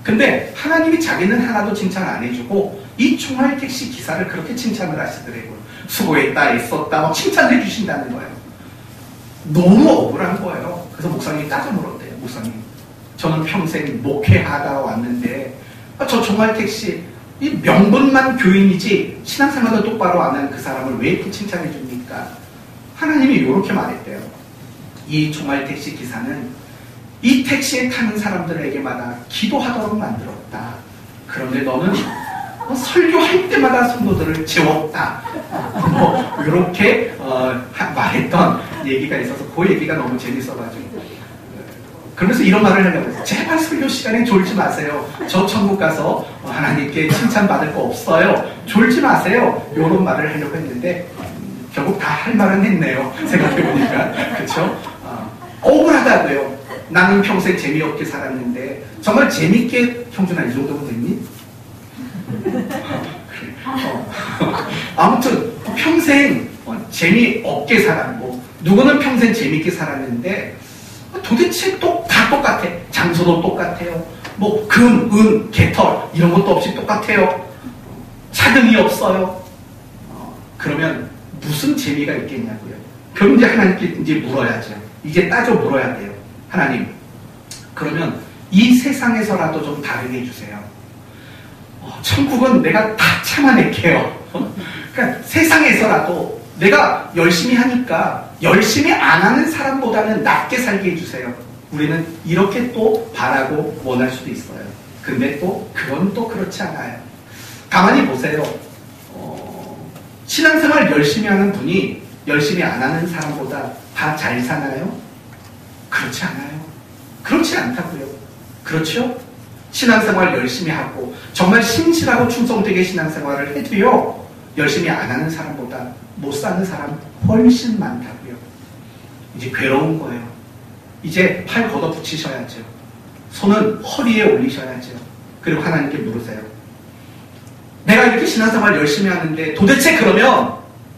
근데 하나님이 자기는 하나도 칭찬 안 해주고 이 총알택시 기사를 그렇게 칭찬을 하시더라고요. 수고했다, 애썼다, 막 칭찬해 주신다는 거예요. 너무 억울한 거예요. 그래서 목사님이 따져 물었대요. 목사님, 저는 평생 목회하다 왔는데 저 총알택시 이 명분만 교인이지 신앙생활도 똑바로 안 하는 그 사람을 왜 이렇게 칭찬해 줍니까? 하나님이 이렇게 말했대요. 이 총알택시 기사는 이 택시에 타는 사람들에게마다 기도하도록 만들었다. 그런데 너는 설교할 때마다 성도들을 재웠다. 이렇게 말했던 얘기가 있어서 그 얘기가 너무 재밌어가지고 그러면서 이런 말을 하려고 했어요. 제발 설교 시간에 졸지 마세요. 저 천국 가서 하나님께 칭찬받을 거 없어요. 졸지 마세요. 이런 말을 하려고 했는데 결국 다 할 말은 했네요. 생각해보니까. 그렇죠? 억울하다고요. 나는 평생 재미없게 살았는데 정말 재밌게 형준아 이 정도면 됐니? 아무튼 평생 재미없게 살았고 누구는 평생 재미있게 살았는데 도대체 다 똑같아. 장소도 똑같아요. 뭐 금, 은, 개털 이런 것도 없이 똑같아요. 차등이 없어요. 그러면 무슨 재미가 있겠냐고요. 그럼 이제 하나님께 이제 물어야죠. 이제 따져 물어야 돼요. 하나님, 그러면 이 세상에서라도 좀 다르게 해주세요. 천국은 내가 다 참아낼게요. 그러니까 세상에서라도 내가 열심히 하니까 열심히 안 하는 사람보다는 낫게 살게 해주세요. 우리는 이렇게 또 바라고 원할 수도 있어요. 근데 또 그건 또 그렇지 않아요. 가만히 보세요. 신앙생활 열심히 하는 분이 열심히 안 하는 사람보다 다 잘 사나요? 그렇지 않아요. 그렇지 않다고요. 그렇죠? 신앙생활 열심히 하고 정말 신실하고 충성되게 신앙생활을 해도요 열심히 안 하는 사람보다 못 사는 사람 훨씬 많다고요. 이제 괴로운 거예요. 이제 팔 걷어붙이셔야죠. 손은 허리에 올리셔야죠. 그리고 하나님께 물으세요. 내가 이렇게 신앙생활 열심히 하는데 도대체 그러면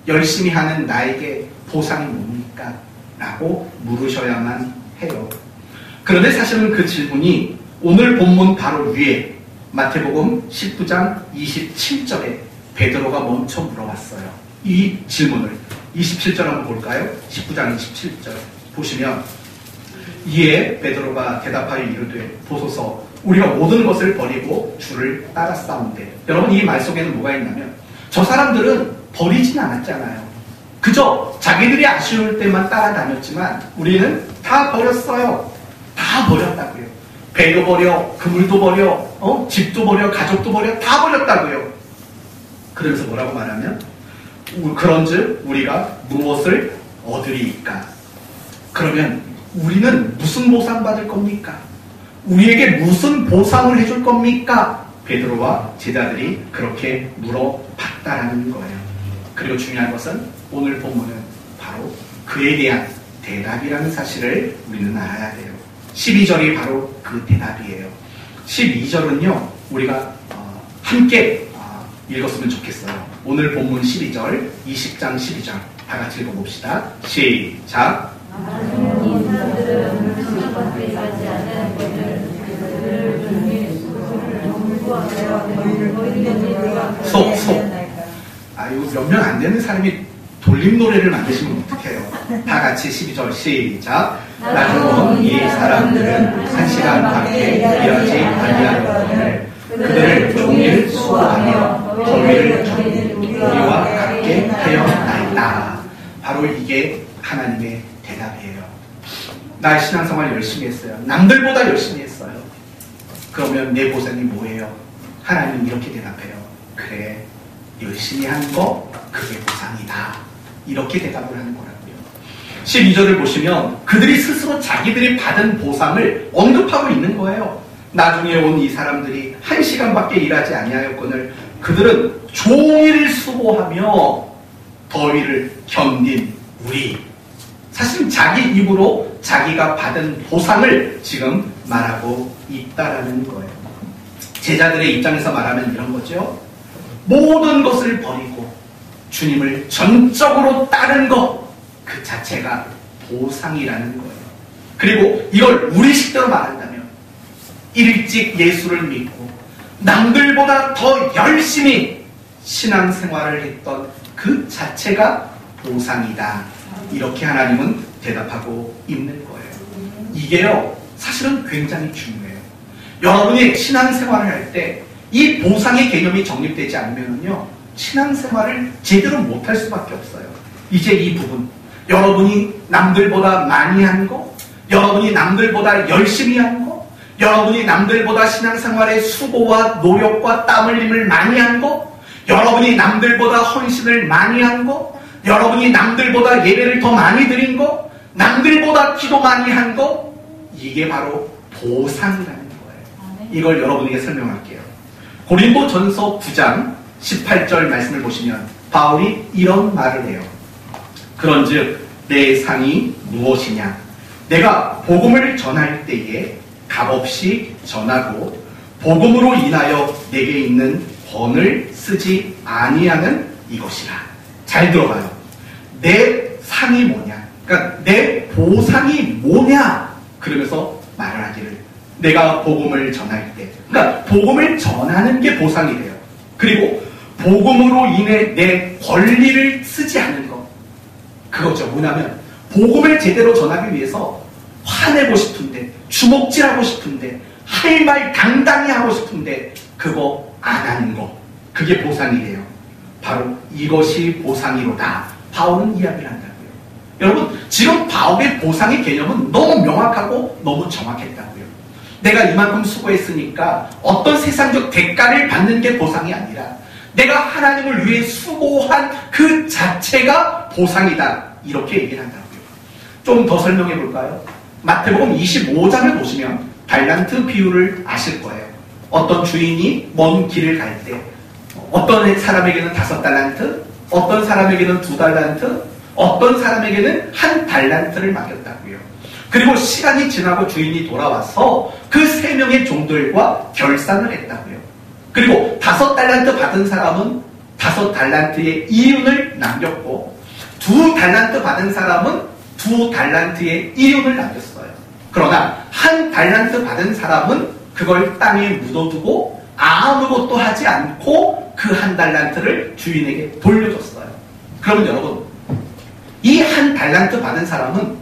열심히 하는 나에게 보상이 뭡니까? 라고 물으셔야만 해요. 그런데 사실은 그 질문이 오늘 본문 바로 위에 마태복음 19장 27절에 베드로가 먼저 물어봤어요. 이 질문을 27절 한번 볼까요? 19장 27절 보시면 이에 베드로가 대답하여 이르되 보소서 우리가 모든 것을 버리고 주를 따랐사온데. 여러분, 이 말 속에는 뭐가 있냐면 저 사람들은 버리진 않았잖아요. 그저 자기들이 아쉬울 때만 따라다녔지만 우리는 다 버렸어요. 다 버렸다고요. 배도 버려, 그물도 버려, 집도 버려, 가족도 버려, 다 버렸다고요. 그러면서 뭐라고 말하면 그런즉 우리가 무엇을 얻으리이까? 그러면 우리는 무슨 보상 받을 겁니까? 우리에게 무슨 보상을 해줄 겁니까? 베드로와 제자들이 그렇게 물어봤다라는 거예요. 그리고 중요한 것은 오늘 본문은 바로 그에 대한 대답이라는 사실을 우리는 알아야 돼요. 12절이 바로 그 대답이에요. 12절은요 우리가 함께 읽었으면 좋겠어요. 오늘 본문 12절, 20장 12절 다 같이 읽어봅시다. 시작. 속. 이거 몇 명 안 되는 사람이 돌림 노래를 만드시면 어떡해요. 다 같이 12절 시작. 나중은 이 사람들은 1시간 밖에 일하지 아니하였거늘 그들을 종일 수고하며 더위를 겪는 우리와 같게 하였나이다. 바로 이게 하나님의 대답이에요. 나 신앙생활 열심히 했어요. 남들보다 열심히 했어요. 그러면 내 보상이 뭐예요? 하나님은 이렇게 대답해요. 그래, 열심히 한 거 그게 보상이다. 이렇게 대답을 하는 거라고요. 12절을 보시면 그들이 스스로 자기들이 받은 보상을 언급하고 있는 거예요. 나중에 온 이 사람들이 1시간밖에 일하지 아니하였거늘 그들은 종일 수고하며 더위를 견딘 우리. 사실 자기 입으로 자기가 받은 보상을 지금 말하고 있다라는 거예요. 제자들의 입장에서 말하면 이런 거죠. 모든 것을 버리고 주님을 전적으로 따른 것 그 자체가 보상이라는 거예요. 그리고 이걸 우리식대로 말한다면 일찍 예수를 믿고 남들보다 더 열심히 신앙생활을 했던 그 자체가 보상이다. 이렇게 하나님은 대답하고 있는 거예요. 이게요 사실은 굉장히 중요해요. 여러분이 신앙생활을 할 때 이 보상의 개념이 정립되지 않으면요 신앙생활을 제대로 못할 수밖에 없어요. 이제 이 부분, 여러분이 남들보다 많이 한 거, 여러분이 남들보다 열심히 한 거, 여러분이 남들보다 신앙생활에 수고와 노력과 땀 흘림을 많이 한 거, 여러분이 남들보다 헌신을 많이 한 거, 여러분이 남들보다 예배를 더 많이 드린 거, 남들보다 기도 많이 한 거, 이게 바로 보상이라는 거예요. 이걸 여러분에게 설명할게요. 고린도전서 9장 18절 말씀을 보시면 바울이 이런 말을 해요. 그런즉 내 상이 무엇이냐? 내가 복음을 전할 때에 값없이 전하고 복음으로 인하여 내게 있는 권을 쓰지 아니하는 이것이라. 잘 들어봐요. 내 상이 뭐냐? 그러니까 내 보상이 뭐냐? 그러면서 말을 하기를 내가 복음을 전할 때, 그러니까 복음을 전하는 게 보상이 돼요. 그리고 복음으로 인해 내 권리를 쓰지 않는 것, 그거죠. 뭐냐면 복음을 제대로 전하기 위해서 화내고 싶은데, 주먹질하고 싶은데, 할 말 당당히 하고 싶은데 그거 안 하는 거, 그게 보상이래요. 바로 이것이 보상이로다. 바울은 이야기를 한다고요. 여러분, 지금 바울의 보상의 개념은 너무 명확하고 너무 정확했다고요. 내가 이만큼 수고했으니까 어떤 세상적 대가를 받는 게 보상이 아니라 내가 하나님을 위해 수고한 그 자체가 보상이다. 이렇게 얘기를 한다고요. 좀 더 설명해 볼까요? 마태복음 25장을 보시면 달란트 비유를 아실 거예요. 어떤 주인이 먼 길을 갈 때 어떤 사람에게는 5달란트, 어떤 사람에게는 2달란트, 어떤 사람에게는 1달란트를 맡겼다고요. 그리고 시간이 지나고 주인이 돌아와서 그 3명의 종들과 결산을 했다고요. 그리고 5달란트 받은 사람은 5달란트의 이윤을 남겼고 2달란트 받은 사람은 2달란트의 이윤을 남겼어요. 그러나 1달란트 받은 사람은 그걸 땅에 묻어두고 아무것도 하지 않고 그 1달란트를 주인에게 돌려줬어요. 그러면 여러분, 이 1달란트 받은 사람은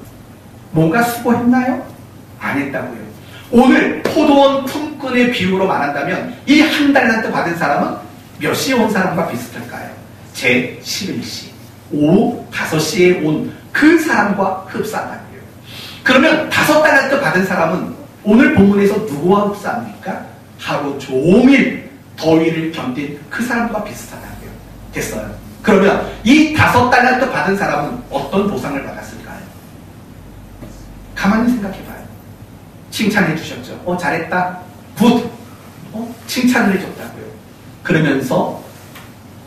뭔가 수고했나요? 안 했다고요. 오늘 포도원 품꾼의 비유로 말한다면 이 한 달란트 받은 사람은 몇 시에 온 사람과 비슷할까요? 제 11시, 오후 5시에 온 그 사람과 흡사하다고요. 그러면 5달란트 받은 사람은 오늘 본문에서 누구와 흡사합니까? 하루 종일 더위를 견딘 그 사람과 비슷하다고요. 됐어요. 그러면 이 5달란트 받은 사람은 어떤 보상을 받았을까요? 가만히 생각해봐요. 칭찬해 주셨죠. 잘했다. 굿. 칭찬을 해줬다고요. 그러면서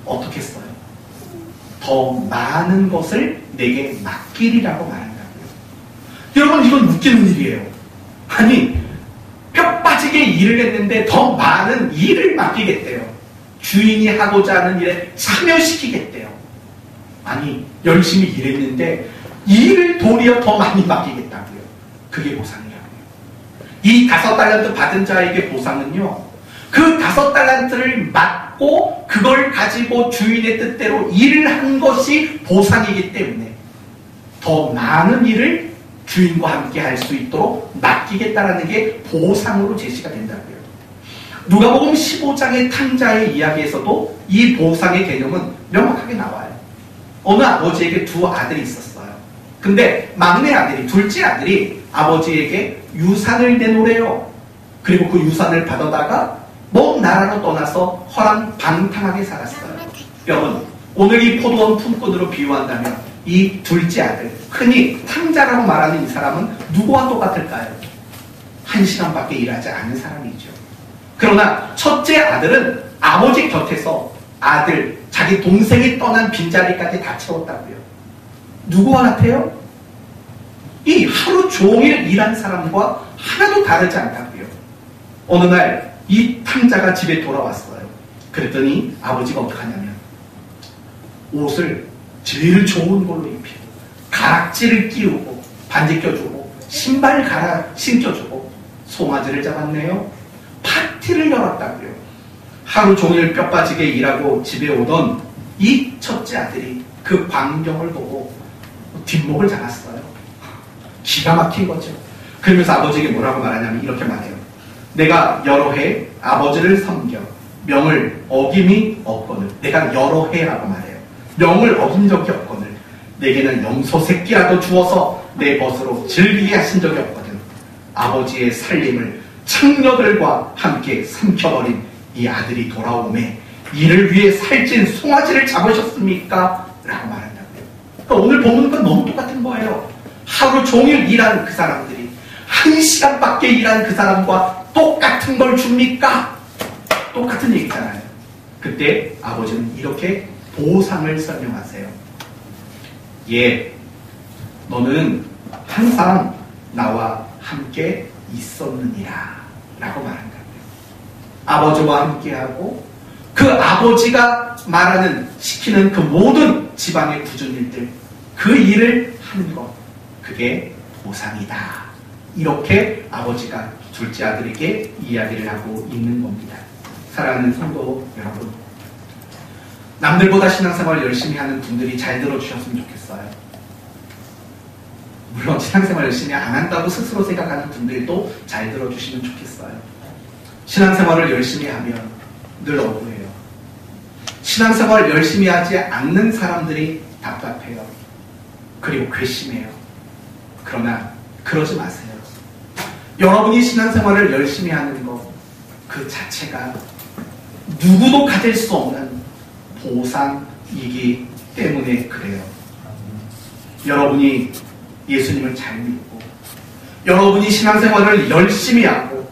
어떻게 했어요? 더 많은 것을 내게 맡기리라고 말한다고요. 여러분, 이건 웃기는 일이에요. 아니, 뼈 빠지게 일을 했는데 더 많은 일을 맡기겠대요. 주인이 하고자 하는 일에 참여시키겠대요. 아니, 열심히 일했는데 일을 도리어 더 많이 맡기겠다고요. 그게 보상이라고요. 이 5달란트 받은 자에게 보상은요, 그 5달란트를 맡고 그걸 가지고 주인의 뜻대로 일을 한 것이 보상이기 때문에 더 많은 일을 주인과 함께 할 수 있도록 맡기겠다라는 게 보상으로 제시가 된다고요. 누가복음 15장의 탕자의 이야기에서도 이 보상의 개념은 명확하게 나와요. 어느 아버지에게 2 아들이 있었어요. 근데 막내 아들이, 둘째 아들이 아버지에게 유산을 내놓으래요. 그리고 그 유산을 받아다가 먼 나라로 떠나서 허랑방탕하게 살았어요. 여러분, 오늘 이 포도원 품꾼으로 비유한다면 이 둘째 아들, 흔히 탕자라고 말하는 이 사람은 누구와 똑같을까요? 1시간밖에 일하지 않은 사람이죠. 그러나 첫째 아들은 아버지 곁에서 아들, 자기 동생이 떠난 빈자리까지 다 채웠다고요. 누구와 같아요? 이 하루 종일 일한 사람과 하나도 다르지 않다고요. 어느 날 이 탕자가 집에 돌아왔어요. 그랬더니 아버지가 어떡하냐면 옷을 제일 좋은 걸로 입히고 가락지를 끼우고 반지 껴주고 신발 갈아 신겨주고 송아지를 잡았네요. 파티를 열었다고요. 하루 종일 뼈 빠지게 일하고 집에 오던 이 첫째 아들이 그 광경을 보고 뒷목을 잡았어요. 기가 막힌 거죠. 그러면서 아버지에게 뭐라고 말하냐면 이렇게 말해요. 내가 여러 해 아버지를 섬겨 명을 어김이 없거늘, 내가 여러 해라고 말해요. 명을 어긴 적이 없거늘 내게는 염소 새끼라도 주어서 내 벗으로 즐기게 하신 적이 없거든. 아버지의 살림을 창녀들과 함께 삼켜버린 이 아들이 돌아오매 이를 위해 살찐 송아지를 잡으셨습니까? 라고 말한다고요. 그러니까 오늘 본문과 너무 똑같은 거예요. 하루 종일 일한 그 사람들이 1시간밖에 일한 그 사람과 똑같은 걸 줍니까? 똑같은 얘기잖아요. 그때 아버지는 이렇게 보상을 설명하세요. 예, 너는 항상 나와 함께 있었느니라 라고 말한다고요. 아버지와 함께하고 그 아버지가 말하는, 시키는 그 모든 집안의 굳은 일들, 그 일을 하는 것, 그게 보상이다. 이렇게 아버지가 둘째 아들에게 이야기를 하고 있는 겁니다. 사랑하는 성도 여러분, 남들보다 신앙생활을 열심히 하는 분들이 잘 들어주셨으면 좋겠어요. 물론 신앙생활 열심히 안 한다고 스스로 생각하는 분들도 잘 들어주시면 좋겠어요. 신앙생활을 열심히 하면 늘 억울해요. 신앙생활을 열심히 하지 않는 사람들이 답답해요. 그리고 괘씸해요. 그러나 그러지 마세요. 여러분이 신앙생활을 열심히 하는 것 그 자체가 누구도 가질 수 없는 보상이기 때문에 그래요. 여러분이 예수님을 잘 믿고 여러분이 신앙생활을 열심히 하고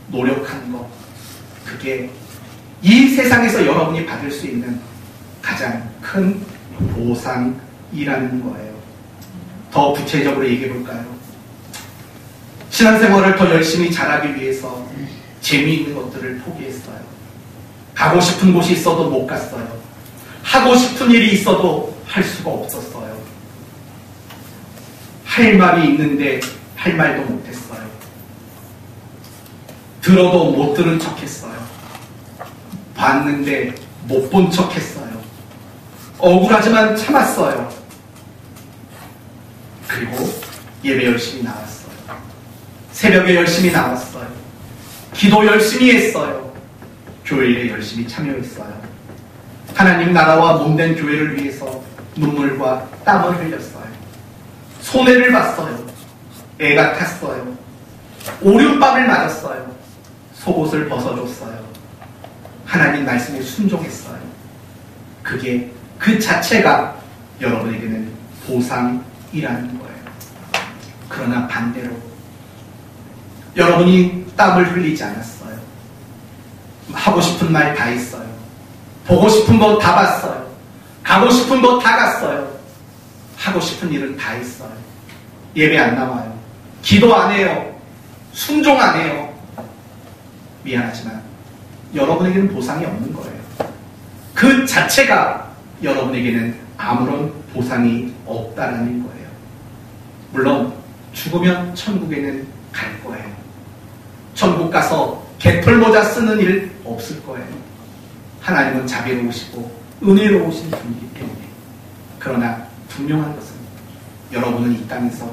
노력하는 것, 그게 이 세상에서 여러분이 받을 수 있는 가장 큰 보상이라는 거예요. 더 구체적으로 얘기해 볼까요? 신앙생활을 더 열심히 잘하기 위해서 재미있는 것들을 포기했어요. 가고 싶은 곳이 있어도 못 갔어요. 하고 싶은 일이 있어도 할 수가 없었어요. 할 말이 있는데 할 말도 못했어요. 들어도 못 들은 척했어요. 봤는데 못 본 척했어요. 억울하지만 참았어요. 그리고 예배 열심히 나왔어요. 새벽에 열심히 나왔어요. 기도 열심히 했어요. 교회에 열심히 참여했어요. 하나님 나라와 몸된 교회를 위해서 눈물과 땀을 흘렸어요. 손해를 봤어요. 애가 탔어요. 오륜밤을 맞았어요. 속옷을 벗어줬어요. 하나님 말씀에 순종했어요. 그 자체가 여러분에게는 보상이라는 거예요. 그러나 반대로 여러분이 땀을 흘리지 않았어요. 하고 싶은 말 다 했어요. 보고 싶은 거 다 봤어요. 가고 싶은 거 다 갔어요. 하고 싶은 일은 다 했어요. 예배 안 나와요. 기도 안 해요. 순종 안 해요. 미안하지만 여러분에게는 보상이 없는 거예요. 그 자체가 여러분에게는 아무런 보상이 없다라는 거예요. 물론 죽으면 천국에는 갈 거예요. 천국 가서 개털모자 쓰는 일 없을 거예요. 하나님은 자비로우시고 은혜로우신 분이기 때문에. 그러나 분명한 것은 여러분은 이 땅에서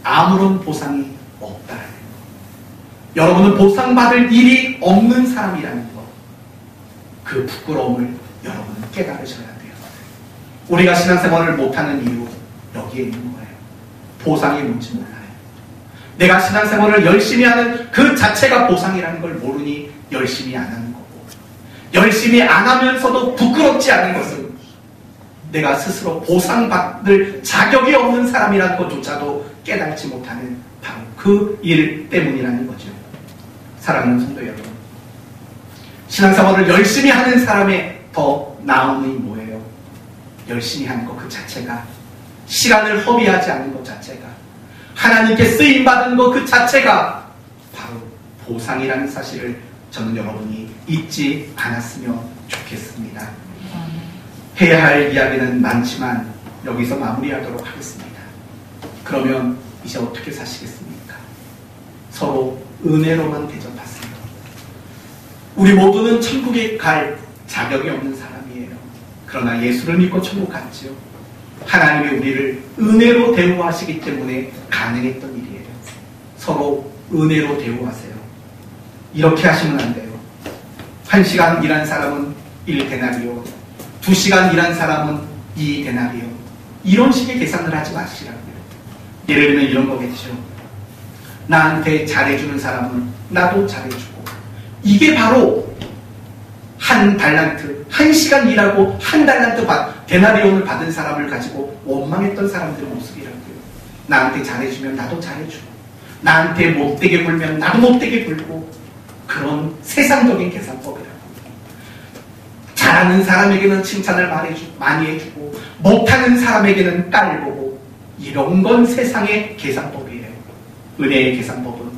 아무런 보상이 없다라는 것. 여러분은 보상받을 일이 없는 사람이라는 것. 그 부끄러움을 여러분은 깨달으셔야 돼요. 우리가 신앙생활을 못하는 이유 여기에 있는 거예요. 보상이 뭔지 몰라요. 내가 신앙생활을 열심히 하는 그 자체가 보상이라는 걸 모르니 열심히 안 하는 거고, 열심히 안 하면서도 부끄럽지 않은 것은 내가 스스로 보상받을 자격이 없는 사람이라는 것조차도 깨닫지 못하는 바로 그 일 때문이라는 거죠. 사랑하는 성도 여러분, 신앙생활을 열심히 하는 사람의 더 나음이 뭐예요? 열심히 하는 것 그 자체가, 시간을 허비하지 않는 것 자체가, 하나님께 쓰임받은 것 그 자체가 바로 보상이라는 사실을 저는 여러분이 잊지 않았으면 좋겠습니다. 해야 할 이야기는 많지만 여기서 마무리하도록 하겠습니다. 그러면 이제 어떻게 사시겠습니까? 서로 은혜로만 대접하세요. 우리 모두는 천국에 갈 자격이 없는 사람이에요. 그러나 예수를 믿고 천국 갔지요. 하나님이 우리를 은혜로 대우하시기 때문에 가능했던 일이에요. 서로 은혜로 대우하세요. 이렇게 하시면 안 돼요. 1시간 일한 사람은 1데나리오, 2시간 일한 사람은 2데나리오. 이런 식의 계산을 하지 마시라고요. 예를 들면 이런 거겠죠. 나한테 잘해주는 사람은 나도 잘해주고. 이게 바로 한 달란트, 1시간 일하고 한 달란트 데나리온을 받은 사람을 가지고 원망했던 사람들의 모습이라고요. 나한테 잘해주면 나도 잘해주고, 나한테 못되게 굴면 나도 못되게 굴고, 그런 세상적인 계산법이라고. 잘하는 사람에게는 칭찬을 많이 해주고, 못하는 사람에게는 깔보고, 이런 건 세상의 계산법이에요. 은혜의 계산법은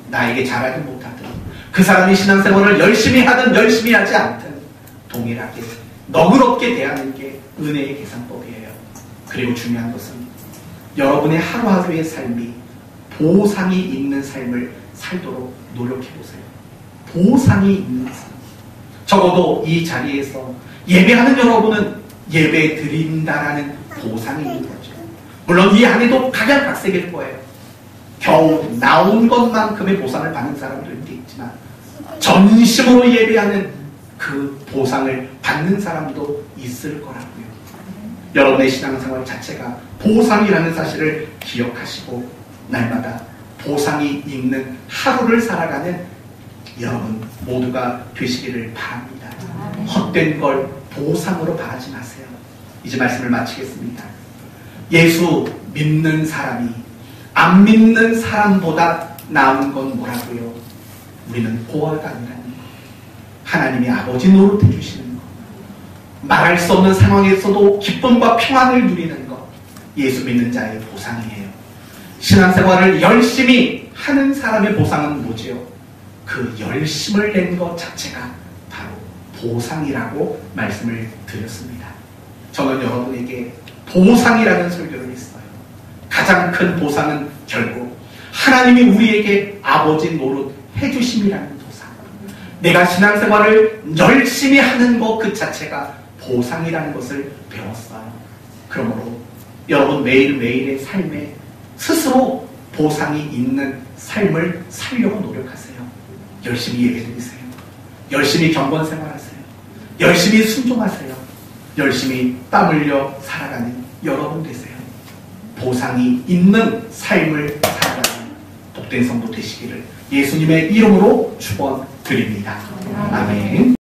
나에게 잘하든 못하든, 그 사람이 신앙생활을 열심히 하든 열심히 하지 않든 동일하게 너그럽게 대하는 게 은혜의 계산법이에요. 그리고 중요한 것은 여러분의 하루하루의 삶이 보상이 있는 삶을 살도록 노력해보세요. 보상이 있는 삶. 적어도 이 자리에서 예배하는 여러분은 예배 드린다라는 보상이 있는 거죠. 물론 이 안에도 각양각색일 거예요. 겨우 나온 것만큼의 보상을 받는 사람들도 있지만 전심으로 예배하는 그 보상을 받는 사람도 있을 거라고요. 여러분의 신앙생활 자체가 보상이라는 사실을 기억하시고 날마다 보상이 있는 하루를 살아가는 여러분 모두가 되시기를 바랍니다. 헛된 걸 보상으로 바라지 마세요. 이제 말씀을 마치겠습니다. 예수 믿는 사람이 안 믿는 사람보다 나은 건 뭐라고요? 우리는 고아가 아니라는 것. 하나님이 아버지 노릇해 주시는 것. 말할 수 없는 상황에서도 기쁨과 평안을 누리는 것. 예수 믿는 자의 보상이에요. 신앙생활을 열심히 하는 사람의 보상은 뭐지요? 그 열심을 낸 것 자체가 바로 보상이라고 말씀을 드렸습니다. 저는 여러분에게 보상이라는 설교를 했어요. 가장 큰 보상은 결국 하나님이 우리에게 아버지 노릇 해주심이라는 보상. 내가 신앙생활을 열심히 하는 것 그 자체가 보상이라는 것을 배웠어요. 그러므로 여러분 매일매일의 삶에 스스로 보상이 있는 삶을 살려고 노력하세요. 열심히 예배드리세요. 열심히 경건 생활하세요. 열심히 순종하세요. 열심히 땀 흘려 살아가는 여러분 되세요. 보상이 있는 삶을 살아가는 복된 성도 되시기를 예수님의 이름으로 축원드립니다. 아멘.